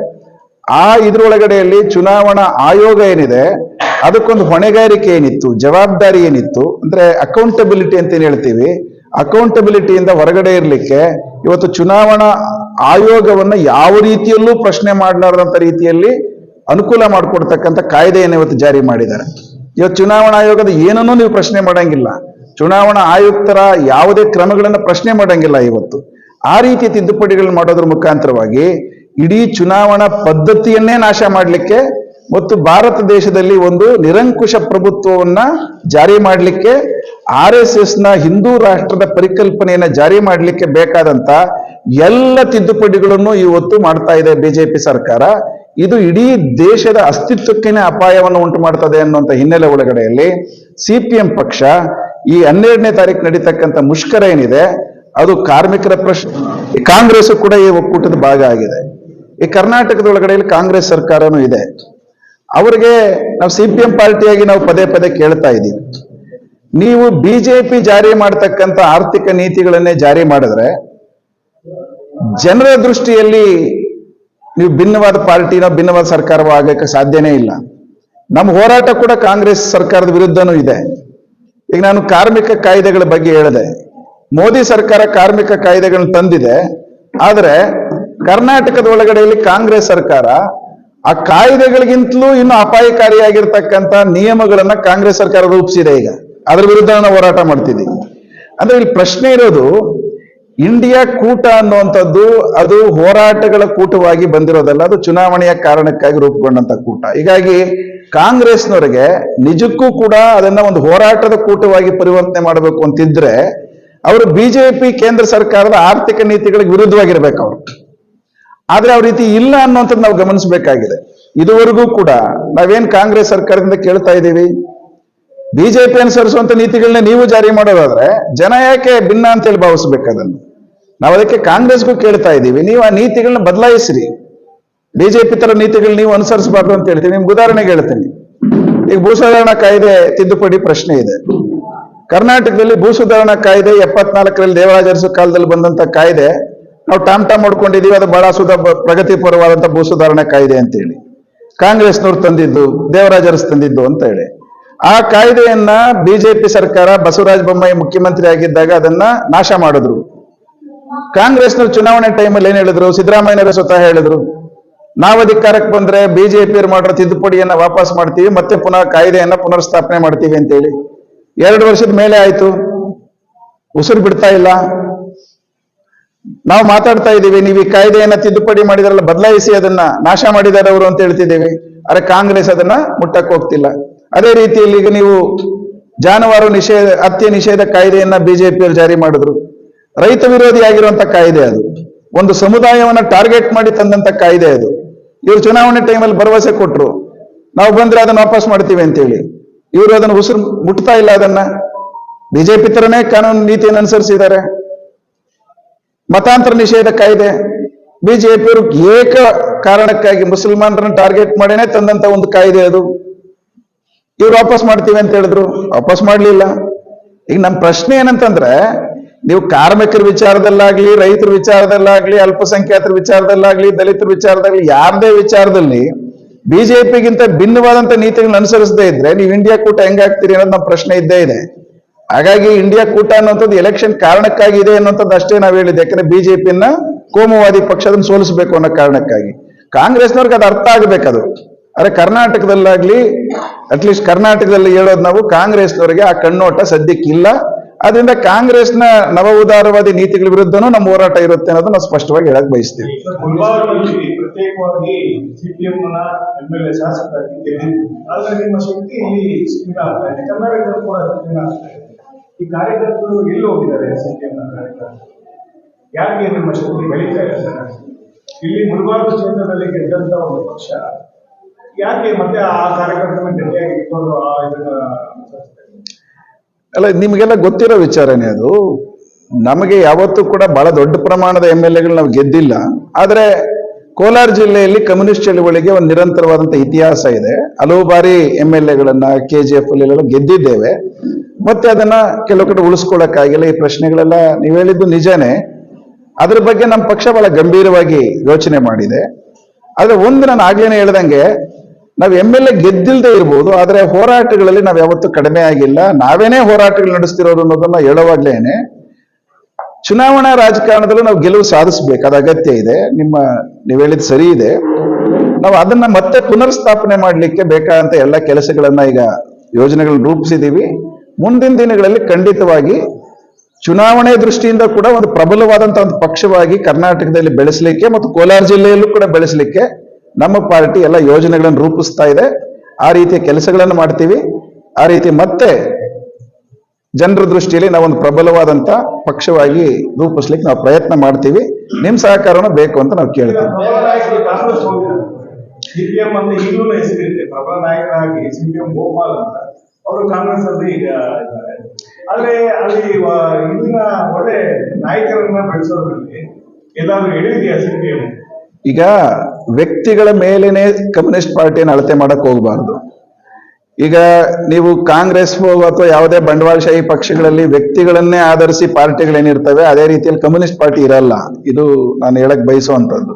ಇದ್ರೊಳಗಡೆಯಲ್ಲಿ ಚುನಾವಣಾ ಆಯೋಗ ಏನಿದೆ ಅದಕ್ಕೊಂದು ಹೊಣೆಗಾರಿಕೆ ಏನಿತ್ತು, ಜವಾಬ್ದಾರಿ ಏನಿತ್ತು, ಅಂದ್ರೆ ಅಕೌಂಟಬಿಲಿಟಿ ಅಂತ ಏನ್ ಹೇಳ್ತೀವಿ, ಅಕೌಂಟಬಿಲಿಟಿಯಿಂದ ಹೊರಗಡೆ ಇರಲಿಕ್ಕೆ ಇವತ್ತು ಚುನಾವಣಾ ಆಯೋಗವನ್ನ ಯಾವ ರೀತಿಯಲ್ಲೂ ಪ್ರಶ್ನೆ ಮಾಡಲಾರದಂತ ರೀತಿಯಲ್ಲಿ ಅನುಕೂಲ ಮಾಡಿಕೊಡ್ತಕ್ಕಂಥ ಕಾಯ್ದೆಯನ್ನು ಇವತ್ತು ಜಾರಿ ಮಾಡಿದ್ದಾರೆ. ಇವತ್ತು ಚುನಾವಣಾ ಆಯೋಗದ ಏನನ್ನೂ ನೀವು ಪ್ರಶ್ನೆ ಮಾಡಂಗಿಲ್ಲ, ಚುನಾವಣಾ ಆಯುಕ್ತರ ಯಾವುದೇ ಕ್ರಮಗಳನ್ನು ಪ್ರಶ್ನೆ ಮಾಡಂಗಿಲ್ಲ. ಇವತ್ತು ಆ ರೀತಿ ತಿದ್ದುಪಡಿಗಳನ್ನು ಮಾಡೋದ್ರ ಮುಖಾಂತರವಾಗಿ ಇಡೀ ಚುನಾವಣಾ ಪದ್ಧತಿಯನ್ನೇ ನಾಶ ಮಾಡಲಿಕ್ಕೆ ಮತ್ತು ಭಾರತ ದೇಶದಲ್ಲಿ ಒಂದು ನಿರಂಕುಶ ಪ್ರಭುತ್ವವನ್ನ ಜಾರಿ ಮಾಡಲಿಕ್ಕೆ RSS ನ ಹಿಂದೂ ರಾಷ್ಟ್ರದ ಪರಿಕಲ್ಪನೆಯನ್ನ ಜಾರಿ ಮಾಡಲಿಕ್ಕೆ ಬೇಕಾದಂತ ಎಲ್ಲ ತಿದ್ದುಪಡಿಗಳನ್ನು ಇವತ್ತು ಮಾಡ್ತಾ ಇದೆ ಬಿಜೆಪಿ ಸರ್ಕಾರ. ಇದು ಇಡೀ ದೇಶದ ಅಸ್ತಿತ್ವಕ್ಕೇನೆ ಅಪಾಯವನ್ನು ಉಂಟು ಮಾಡ್ತದೆ ಅನ್ನುವಂಥ ಹಿನ್ನೆಲೆ ಒಳಗಡೆಯಲ್ಲಿ CPM ಪಕ್ಷ ಈ 12ನೇ ತಾರೀಕು ನಡೀತಕ್ಕಂಥ ಮುಷ್ಕರ ಏನಿದೆ ಅದು ಕಾರ್ಮಿಕರ ಪ್ರಶ್ನೆ. ಕಾಂಗ್ರೆಸ್ ಕೂಡ ಈ ಒಕ್ಕೂಟದ ಭಾಗ ಆಗಿದೆ. ಈ ಕರ್ನಾಟಕದ ಒಳಗಡೆಯಲ್ಲಿ ಕಾಂಗ್ರೆಸ್ ಸರ್ಕಾರನೂ ಇದೆ. ಅವರಿಗೆ ನಾವು CPM ಪಾರ್ಟಿಯಾಗಿ ನಾವು ಪದೇ ಪದೇ ಕೇಳ್ತಾ ಇದ್ದೀವಿ, ನೀವು ಬಿಜೆಪಿ ಜಾರಿ ಮಾಡತಕ್ಕಂಥ ಆರ್ಥಿಕ ನೀತಿಗಳನ್ನೇ ಜಾರಿ ಮಾಡಿದ್ರೆ ಜನರ ದೃಷ್ಟಿಯಲ್ಲಿ ನೀವು ಭಿನ್ನವಾದ ಪಾರ್ಟಿನೋ ಭಿನ್ನವಾದ ಸರ್ಕಾರವೋ ಆಗಕ್ಕೆ ಸಾಧ್ಯನೇ ಇಲ್ಲ. ನಮ್ಮ ಹೋರಾಟ ಕೂಡ ಕಾಂಗ್ರೆಸ್ ಸರ್ಕಾರದ ವಿರುದ್ಧನೂ ಇದೆ. ಈಗ ನಾನು ಕಾರ್ಮಿಕ ಕಾಯ್ದೆಗಳ ಬಗ್ಗೆ ಹೇಳಿದೆ. ಮೋದಿ ಸರ್ಕಾರ ಕಾರ್ಮಿಕ ಕಾಯ್ದೆಗಳನ್ನು ತಂದಿದೆ, ಆದರೆ ಕರ್ನಾಟಕದ ಒಳಗಡೆಯಲ್ಲಿ ಕಾಂಗ್ರೆಸ್ ಸರ್ಕಾರ ಆ ಕಾಯ್ದೆಗಳಿಗಿಂತಲೂ ಇನ್ನು ಅಪಾಯಕಾರಿಯಾಗಿರ್ತಕ್ಕಂಥ ನಿಯಮಗಳನ್ನ ಕಾಂಗ್ರೆಸ್ ಸರ್ಕಾರ ರೂಪಿಸಿದೆ. ಈಗ ಅದರ ವಿರುದ್ಧ ನಾವು ಹೋರಾಟ ಮಾಡ್ತಿದ್ದೀವಿ. ಅಂದ್ರೆ ಇಲ್ಲಿ ಪ್ರಶ್ನೆ ಇರೋದು, ಇಂಡಿಯಾ ಕೂಟ ಅನ್ನುವಂಥದ್ದು ಅದು ಹೋರಾಟಗಳ ಕೂಟವಾಗಿ ಬಂದಿರೋದಲ್ಲ, ಅದು ಚುನಾವಣೆಯ ಕಾರಣಕ್ಕಾಗಿ ರೂಪುಗೊಂಡಂತ ಕೂಟ. ಹೀಗಾಗಿ ಕಾಂಗ್ರೆಸ್ನವರಿಗೆ ನಿಜಕ್ಕೂ ಕೂಡ ಅದನ್ನ ಒಂದು ಹೋರಾಟದ ಕೂಟವಾಗಿ ಪರಿವರ್ತನೆ ಮಾಡಬೇಕು ಅಂತಿದ್ರೆ ಅವರು ಬಿಜೆಪಿ ಕೇಂದ್ರ ಸರ್ಕಾರದ ಆರ್ಥಿಕ ನೀತಿಗಳಿಗೆ ವಿರುದ್ಧವಾಗಿರ್ಬೇಕು ಅವರು. ಆದ್ರೆ ಅವ್ರ ರೀತಿ ಇಲ್ಲ ಅನ್ನುವಂಥದ್ದು ನಾವು ಗಮನಿಸಬೇಕಾಗಿದೆ. ಇದುವರೆಗೂ ಕೂಡ ನಾವೇನ್ ಕಾಂಗ್ರೆಸ್ ಸರ್ಕಾರದಿಂದ ಕೇಳ್ತಾ ಇದ್ದೀವಿ, ಬಿಜೆಪಿ ಅನುಸರಿಸುವಂತ ನೀತಿಗಳನ್ನ ನೀವು ಜಾರಿ ಮಾಡೋದಾದ್ರೆ ಜನ ಯಾಕೆ ಭಿನ್ನ ಅಂತೇಳಿ ಭಾವಿಸ್ಬೇಕು ಅದನ್ನು. ನಾವು ಅದಕ್ಕೆ ಕಾಂಗ್ರೆಸ್ಗೂ ಕೇಳ್ತಾ ಇದ್ದೀವಿ, ನೀವು ಆ ನೀತಿಗಳನ್ನ ಬದಲಾಯಿಸ್ರಿ, ಬಿಜೆಪಿ ತರ ನೀತಿಗಳು ನೀವು ಅನುಸರಿಸಬಾರ್ದು ಅಂತ ಹೇಳ್ತೀವಿ. ನಿಮ್ಗೆ ಉದಾಹರಣೆಗೆ ಹೇಳ್ತೀನಿ. ಈಗ ಭೂ ಸುಧಾರಣಾ ಕಾಯ್ದೆ ತಿದ್ದುಪಡಿ ಪ್ರಶ್ನೆ ಇದೆ. ಕರ್ನಾಟಕದಲ್ಲಿ ಭೂ ಸುಧಾರಣಾ ಕಾಯ್ದೆ 74ರಲ್ಲಿ ದೇವರಾಜ ಅರಸು ಕಾಲದಲ್ಲಿ ಬಂದಂತ ಕಾಯ್ದೆ ನಾವು ಟಾಮ್ ಮಾಡ್ಕೊಂಡಿದೀವಿ, ಅದು ಬಹಳ ಪ್ರಗತಿಪರವಾದಂತ ಭೂ ಸುಧಾರಣಾ ಕಾಯ್ದೆ ಅಂತೇಳಿ ಕಾಂಗ್ರೆಸ್ನವ್ರು ತಂದಿದ್ದು, ದೇವರಾಜ ಅರಸು ತಂದಿದ್ದು ಅಂತ ಹೇಳಿ ಆ ಕಾಯ್ದೆಯನ್ನ ಬಿಜೆಪಿ ಸರ್ಕಾರ ಬಸವರಾಜ ಬೊಮ್ಮಾಯಿ ಮುಖ್ಯಮಂತ್ರಿ ಆಗಿದ್ದಾಗ ಅದನ್ನ ನಾಶ ಮಾಡಿದ್ರು. ಕಾಂಗ್ರೆಸ್ನವ್ರು ಚುನಾವಣೆ ಟೈಮಲ್ಲಿ ಏನ್ ಹೇಳಿದ್ರು, ಸಿದ್ದರಾಮಯ್ಯನವರೇ ಸ್ವತಃ ಹೇಳಿದ್ರು, ನಾವು ಅಧಿಕಾರಕ್ಕೆ ಬಂದ್ರೆ ಬಿಜೆಪಿಯವ್ರು ಮಾಡಿರೋ ತಿದ್ದುಪಡಿಯನ್ನ ವಾಪಸ್ ಮಾಡ್ತೀವಿ, ಮತ್ತೆ ಪುನಃ ಕಾಯ್ದೆಯನ್ನ ಪುನರ್ಸ್ಥಾಪನೆ ಮಾಡ್ತೀವಿ ಅಂತೇಳಿ. 2 ವರ್ಷದ ಮೇಲೆ ಆಯ್ತು, ಉಸಿರು ಬಿಡ್ತಾ ಇಲ್ಲ. ನಾವು ಮಾತಾಡ್ತಾ ಇದ್ದೀವಿ, ನೀವು ಈ ಕಾಯ್ದೆಯನ್ನ ತಿದ್ದುಪಡಿ ಮಾಡಿದಾರಲ್ಲ, ಬದಲಾಯಿಸಿ ಅದನ್ನ ನಾಶ ಮಾಡಿದ್ದಾರೆ ಅವರು ಅಂತ ಹೇಳ್ತಿದ್ದೀವಿ. ಆದ್ರೆ ಕಾಂಗ್ರೆಸ್ ಅದನ್ನ ಮುಟ್ಟಕ್ಕೆ ಹೋಗ್ತಿಲ್ಲ. ಅದೇ ರೀತಿಯಲ್ಲಿ ಈಗ ನೀವು ಜಾನುವಾರು ನಿಷೇಧ, ಹತ್ಯೆ ನಿಷೇಧ ಕಾಯ್ದೆಯನ್ನ ಬಿಜೆಪಿಯವರು ಜಾರಿ ಮಾಡಿದ್ರು. ರೈತ ವಿರೋಧಿಯಾಗಿರುವಂತ ಕಾಯ್ದೆ ಅದು, ಒಂದು ಸಮುದಾಯವನ್ನ ಟಾರ್ಗೆಟ್ ಮಾಡಿ ತಂದಂತ ಕಾಯ್ದೆ ಅದು. ಇವರು ಚುನಾವಣೆ ಟೈಮಲ್ಲಿ ಭರವಸೆ ಕೊಟ್ರು, ನಾವು ಬಂದ್ರೆ ಅದನ್ನ ವಾಪಸ್ ಮಾಡ್ತೀವಿ ಅಂತೇಳಿ. ಇವರು ಅದನ್ನ ಉಸಿರು ಮುಟ್ತಾ ಇಲ್ಲ. ಅದನ್ನ ಬಿಜೆಪಿ ತರನೇ ಕಾನೂನು ನೀತಿಯನ್ನು ಅನುಸರಿಸಿದ್ದಾರೆ. ಮತಾಂತರ ನಿಷೇಧ ಕಾಯ್ದೆ ಬಿಜೆಪಿಯವರು ಏಕ ಕಾರಣಕ್ಕಾಗಿ ಮುಸಲ್ಮಾನರನ್ನ ಟಾರ್ಗೆಟ್ ಮಾಡಿನೇ ತಂದಂತ ಒಂದು ಕಾಯ್ದೆ ಅದು. ಇವ್ರು ವಾಪಸ್ ಮಾಡ್ತೀವಿ ಅಂತ ಹೇಳಿದ್ರು, ವಾಪಸ್ ಮಾಡ್ಲಿಲ್ಲ. ಈಗ ನಮ್ಮ ಪ್ರಶ್ನೆ ಏನಂತಂದ್ರೆ, ನೀವು ಕಾರ್ಮಿಕರ ವಿಚಾರದಲ್ಲಾಗ್ಲಿ, ರೈತರ ವಿಚಾರದಲ್ಲಾಗ್ಲಿ, ಅಲ್ಪಸಂಖ್ಯಾತರ ವಿಚಾರದಲ್ಲಾಗ್ಲಿ, ದಲಿತರ ವಿಚಾರದಾಗ್ಲಿ, ಯಾರದೇ ವಿಚಾರದಲ್ಲಿ ಬಿಜೆಪಿಗಿಂತ ಭಿನ್ನವಾದಂತ ನೀತಿಗಳನ್ನ ಅನುಸರಿಸದೇ ಇದ್ರೆ ನೀವು ಇಂಡಿಯಾ ಕೂಟ ಹೆಂಗಾಗ್ತೀರಿ ಅನ್ನೋದು ನಮ್ಮ ಪ್ರಶ್ನೆ ಇದ್ದೇ ಇದೆ. ಹಾಗಾಗಿ ಇಂಡಿಯಾ ಕೂಟ ಅನ್ನುವಂಥದ್ದು ಎಲೆಕ್ಷನ್ ಕಾರಣಕ್ಕಾಗಿ ಇದೆ ಅನ್ನುವಂಥದ್ದು ಅಷ್ಟೇ ನಾವು ಹೇಳಿದ್ದೆ. ಯಾಕಂದ್ರೆ ಬಿಜೆಪಿಯನ್ನ ಕೋಮುವಾದಿ ಪಕ್ಷದನ್ನು ಸೋಲಿಸಬೇಕು ಅನ್ನೋ ಕಾರಣಕ್ಕಾಗಿ. ಕಾಂಗ್ರೆಸ್ನವ್ರಿಗೆ ಅದು ಅರ್ಥ ಆಗ್ಬೇಕದು. ಆದ್ರೆ ಕರ್ನಾಟಕದಲ್ಲಾಗ್ಲಿ, ಅಟ್ಲೀಸ್ಟ್ ಕರ್ನಾಟಕದಲ್ಲಿ ಹೇಳೋದು ನಾವು, ಕಾಂಗ್ರೆಸ್ನವರಿಗೆ ಆ ಕಣ್ಣೋಟ ಸದ್ಯಕ್ಕಿಲ್ಲ. ಅದರಿಂದ ಕಾಂಗ್ರೆಸ್ನ ನವ ಉದಾರವಾದಿ ನೀತಿಗಳ ವಿರುದ್ಧನೂ ನಮ್ಮ ಹೋರಾಟ ಇರುತ್ತೆ ಅನ್ನೋದು ನಾವು ಸ್ಪಷ್ಟವಾಗಿ ಹೇಳಕ್ ಬಯಸ್ತೀವಿ. ಪ್ರತ್ಯೇಕವಾಗಿ CPM MLA ಶಾಸಕರಾಗಿ ಗೆದ್ದಿದ್ದು, ಆದ್ರೆ ನಿಮ್ಮ ಶಕ್ತಿ ಇಲ್ಲಿ ಸ್ಥಿರ ಆಗ್ತಾ ಇದೆ. ಕರ್ನಾಟಕದಲ್ಲಿ ಕೂಡ ಸ್ಥಿರ ಆಗ್ತಾ ಇದೆ. ಈ ಕಾರ್ಯಕರ್ತರು ಎಲ್ಲಿ ಹೋಗಿದ್ದಾರೆ? CPM ಕಾರ್ಯಕರ್ತರು ಯಾಕೆ ನಿಮ್ಮ ಶಕ್ತಿ ಬೆಳೀತಾ ಇದೆ? ಇಲ್ಲಿ ಮುಳಬಾಗಿಲು ಕ್ಷೇತ್ರದಲ್ಲಿ ಗೆದ್ದಂತ ಒಂದು ಪಕ್ಷ ಯಾಕೆ ಮತ್ತೆ ಆ ಕಾರ್ಯಕರ್ತರನ್ನ ಗಟ್ಟಿಯಾಗಿ ಇಟ್ಕೊಂಡು ಅಲ್ಲ, ನಿಮಗೆಲ್ಲ ಗೊತ್ತಿರೋ ವಿಚಾರನೇ ಅದು. ನಮಗೆ ಯಾವತ್ತೂ ಕೂಡ ಬಹಳ ದೊಡ್ಡ ಪ್ರಮಾಣದ MLAಗಳು ನಾವು ಗೆದ್ದಿಲ್ಲ. ಆದ್ರೆ ಕೋಲಾರ ಜಿಲ್ಲೆಯಲ್ಲಿ ಕಮ್ಯುನಿಸ್ಟ್ ಚಳವಳಿಗೆ ಒಂದು ನಿರಂತರವಾದಂತ ಇತಿಹಾಸ ಇದೆ. ಹಲವು ಬಾರಿ MLAಗಳನ್ನ KGF ಅಲ್ಲೆಲ್ಲ ಗೆದ್ದಿದ್ದೇವೆ. ಮತ್ತೆ ಅದನ್ನ ಕೆಲವು ಕಡೆ ಉಳಿಸ್ಕೊಳಕ್ಕಾಗಿಲ್ಲ. ಈ ಪ್ರಶ್ನೆಗಳೆಲ್ಲ ನೀವು ಹೇಳಿದ್ದು ನಿಜಾನೇ. ಅದ್ರ ಬಗ್ಗೆ ನಮ್ಮ ಪಕ್ಷ ಬಹಳ ಗಂಭೀರವಾಗಿ ಯೋಚನೆ ಮಾಡಿದೆ. ಆದ್ರೆ ಒಂದು ನಾನು ಆಗ್ಲೇನೆ ಹೇಳ್ದಂಗೆ, ನಾವು MLA ಗೆದ್ದಿಲ್ದೇ ಇರ್ಬೋದು, ಆದ್ರೆ ಹೋರಾಟಗಳಲ್ಲಿ ನಾವು ಯಾವತ್ತೂ ಕಡಿಮೆ ಆಗಿಲ್ಲ. ನಾವೇನೇ ಹೋರಾಟಗಳು ನಡೆಸ್ತಿರೋದು ಅನ್ನೋದನ್ನ ಹೇಳುವಾಗ್ಲೇನೆ ಚುನಾವಣಾ ರಾಜಕಾರಣದಲ್ಲೂ ನಾವು ಗೆಲುವು ಸಾಧಿಸಬೇಕು, ಅದು ಅಗತ್ಯ ಇದೆ. ನೀವು ಹೇಳಿದ್ ಸರಿ ಇದೆ. ನಾವು ಅದನ್ನ ಮತ್ತೆ ಪುನರ್ಸ್ಥಾಪನೆ ಮಾಡಲಿಕ್ಕೆ ಬೇಕಾದಂತ ಎಲ್ಲ ಕೆಲಸಗಳನ್ನ ಈಗ ಯೋಜನೆಗಳನ್ನ ರೂಪಿಸಿದೀವಿ. ಮುಂದಿನ ದಿನಗಳಲ್ಲಿ ಖಂಡಿತವಾಗಿ ಚುನಾವಣೆ ದೃಷ್ಟಿಯಿಂದ ಕೂಡ ಒಂದು ಪ್ರಬಲವಾದಂತಹ ಒಂದು ಪಕ್ಷವಾಗಿ ಕರ್ನಾಟಕದಲ್ಲಿ ಬೆಳೆಸಲಿಕ್ಕೆ ಮತ್ತು ಕೋಲಾರ ಜಿಲ್ಲೆಯಲ್ಲೂ ಕೂಡ ಬೆಳೆಸಲಿಕ್ಕೆ ನಮ್ಮ ಪಾರ್ಟಿ ಎಲ್ಲ ಯೋಜನೆಗಳನ್ನು ರೂಪಿಸ್ತಾ ಇದೆ. ಆ ರೀತಿಯ ಕೆಲಸಗಳನ್ನು ಮಾಡ್ತೀವಿ. ಆ ರೀತಿ ಮತ್ತೆ ಜನರ ದೃಷ್ಟಿಯಲ್ಲಿ ನಾವೊಂದು ಪ್ರಬಲವಾದಂತ ಪಕ್ಷವಾಗಿ ರೂಪಿಸ್ಲಿಕ್ಕೆ ನಾವು ಪ್ರಯತ್ನ ಮಾಡ್ತೀವಿ. ನಿಮ್ ಸಹಕಾರನೂ ಬೇಕು ಅಂತ ನಾವು ಕೇಳ್ತೀವಿ. ಸಿಪಿಎಂ ಅಂತ ಈಗಲೂ ಹೆಸರಿದೆ, ಪ್ರಬಲ ನಾಯಕರಾಗಿ ಸಿಪಿಎಂ ಗೋಪಾಲ್ ಅಂತ ಅವರು ಕಾಂಗ್ರೆಸ್ ಅಲ್ಲಿ ಈಗ ಇದ್ದಾರೆ. ಆದ್ರೆ ಅಲ್ಲಿ ಇಲ್ಲಿನ ಒಳ್ಳೆ ನಾಯಕರನ್ನ ಬೆಳೆಸೋದ್ರಲ್ಲಿ ಎಲ್ಲಾದ್ರೂ ಎಳೆದಿದೆಯಾ ಸಿಪಿಎಂ? ಈಗ ವ್ಯಕ್ತಿಗಳ ಮೇಲೇನೆ ಕಮ್ಯುನಿಸ್ಟ್ ಪಾರ್ಟಿಯನ್ನು ಅಳತೆ ಮಾಡಕ್ ಹೋಗಬಾರ್ದು. ಈಗ ನೀವು ಕಾಂಗ್ರೆಸ್ ಅಥವಾ ಯಾವುದೇ ಬಂಡವಾಳಶಾಹಿ ಪಕ್ಷಗಳಲ್ಲಿ ವ್ಯಕ್ತಿಗಳನ್ನೇ ಆಧರಿಸಿ ಪಾರ್ಟಿಗಳೇನಿರ್ತವೆ ಅದೇ ರೀತಿಯಲ್ಲಿ ಕಮ್ಯುನಿಸ್ಟ್ ಪಾರ್ಟಿ ಇರಲ್ಲ. ಇದು ನಾನು ಹೇಳಕ್ ಬಯಸುವಂತದ್ದು.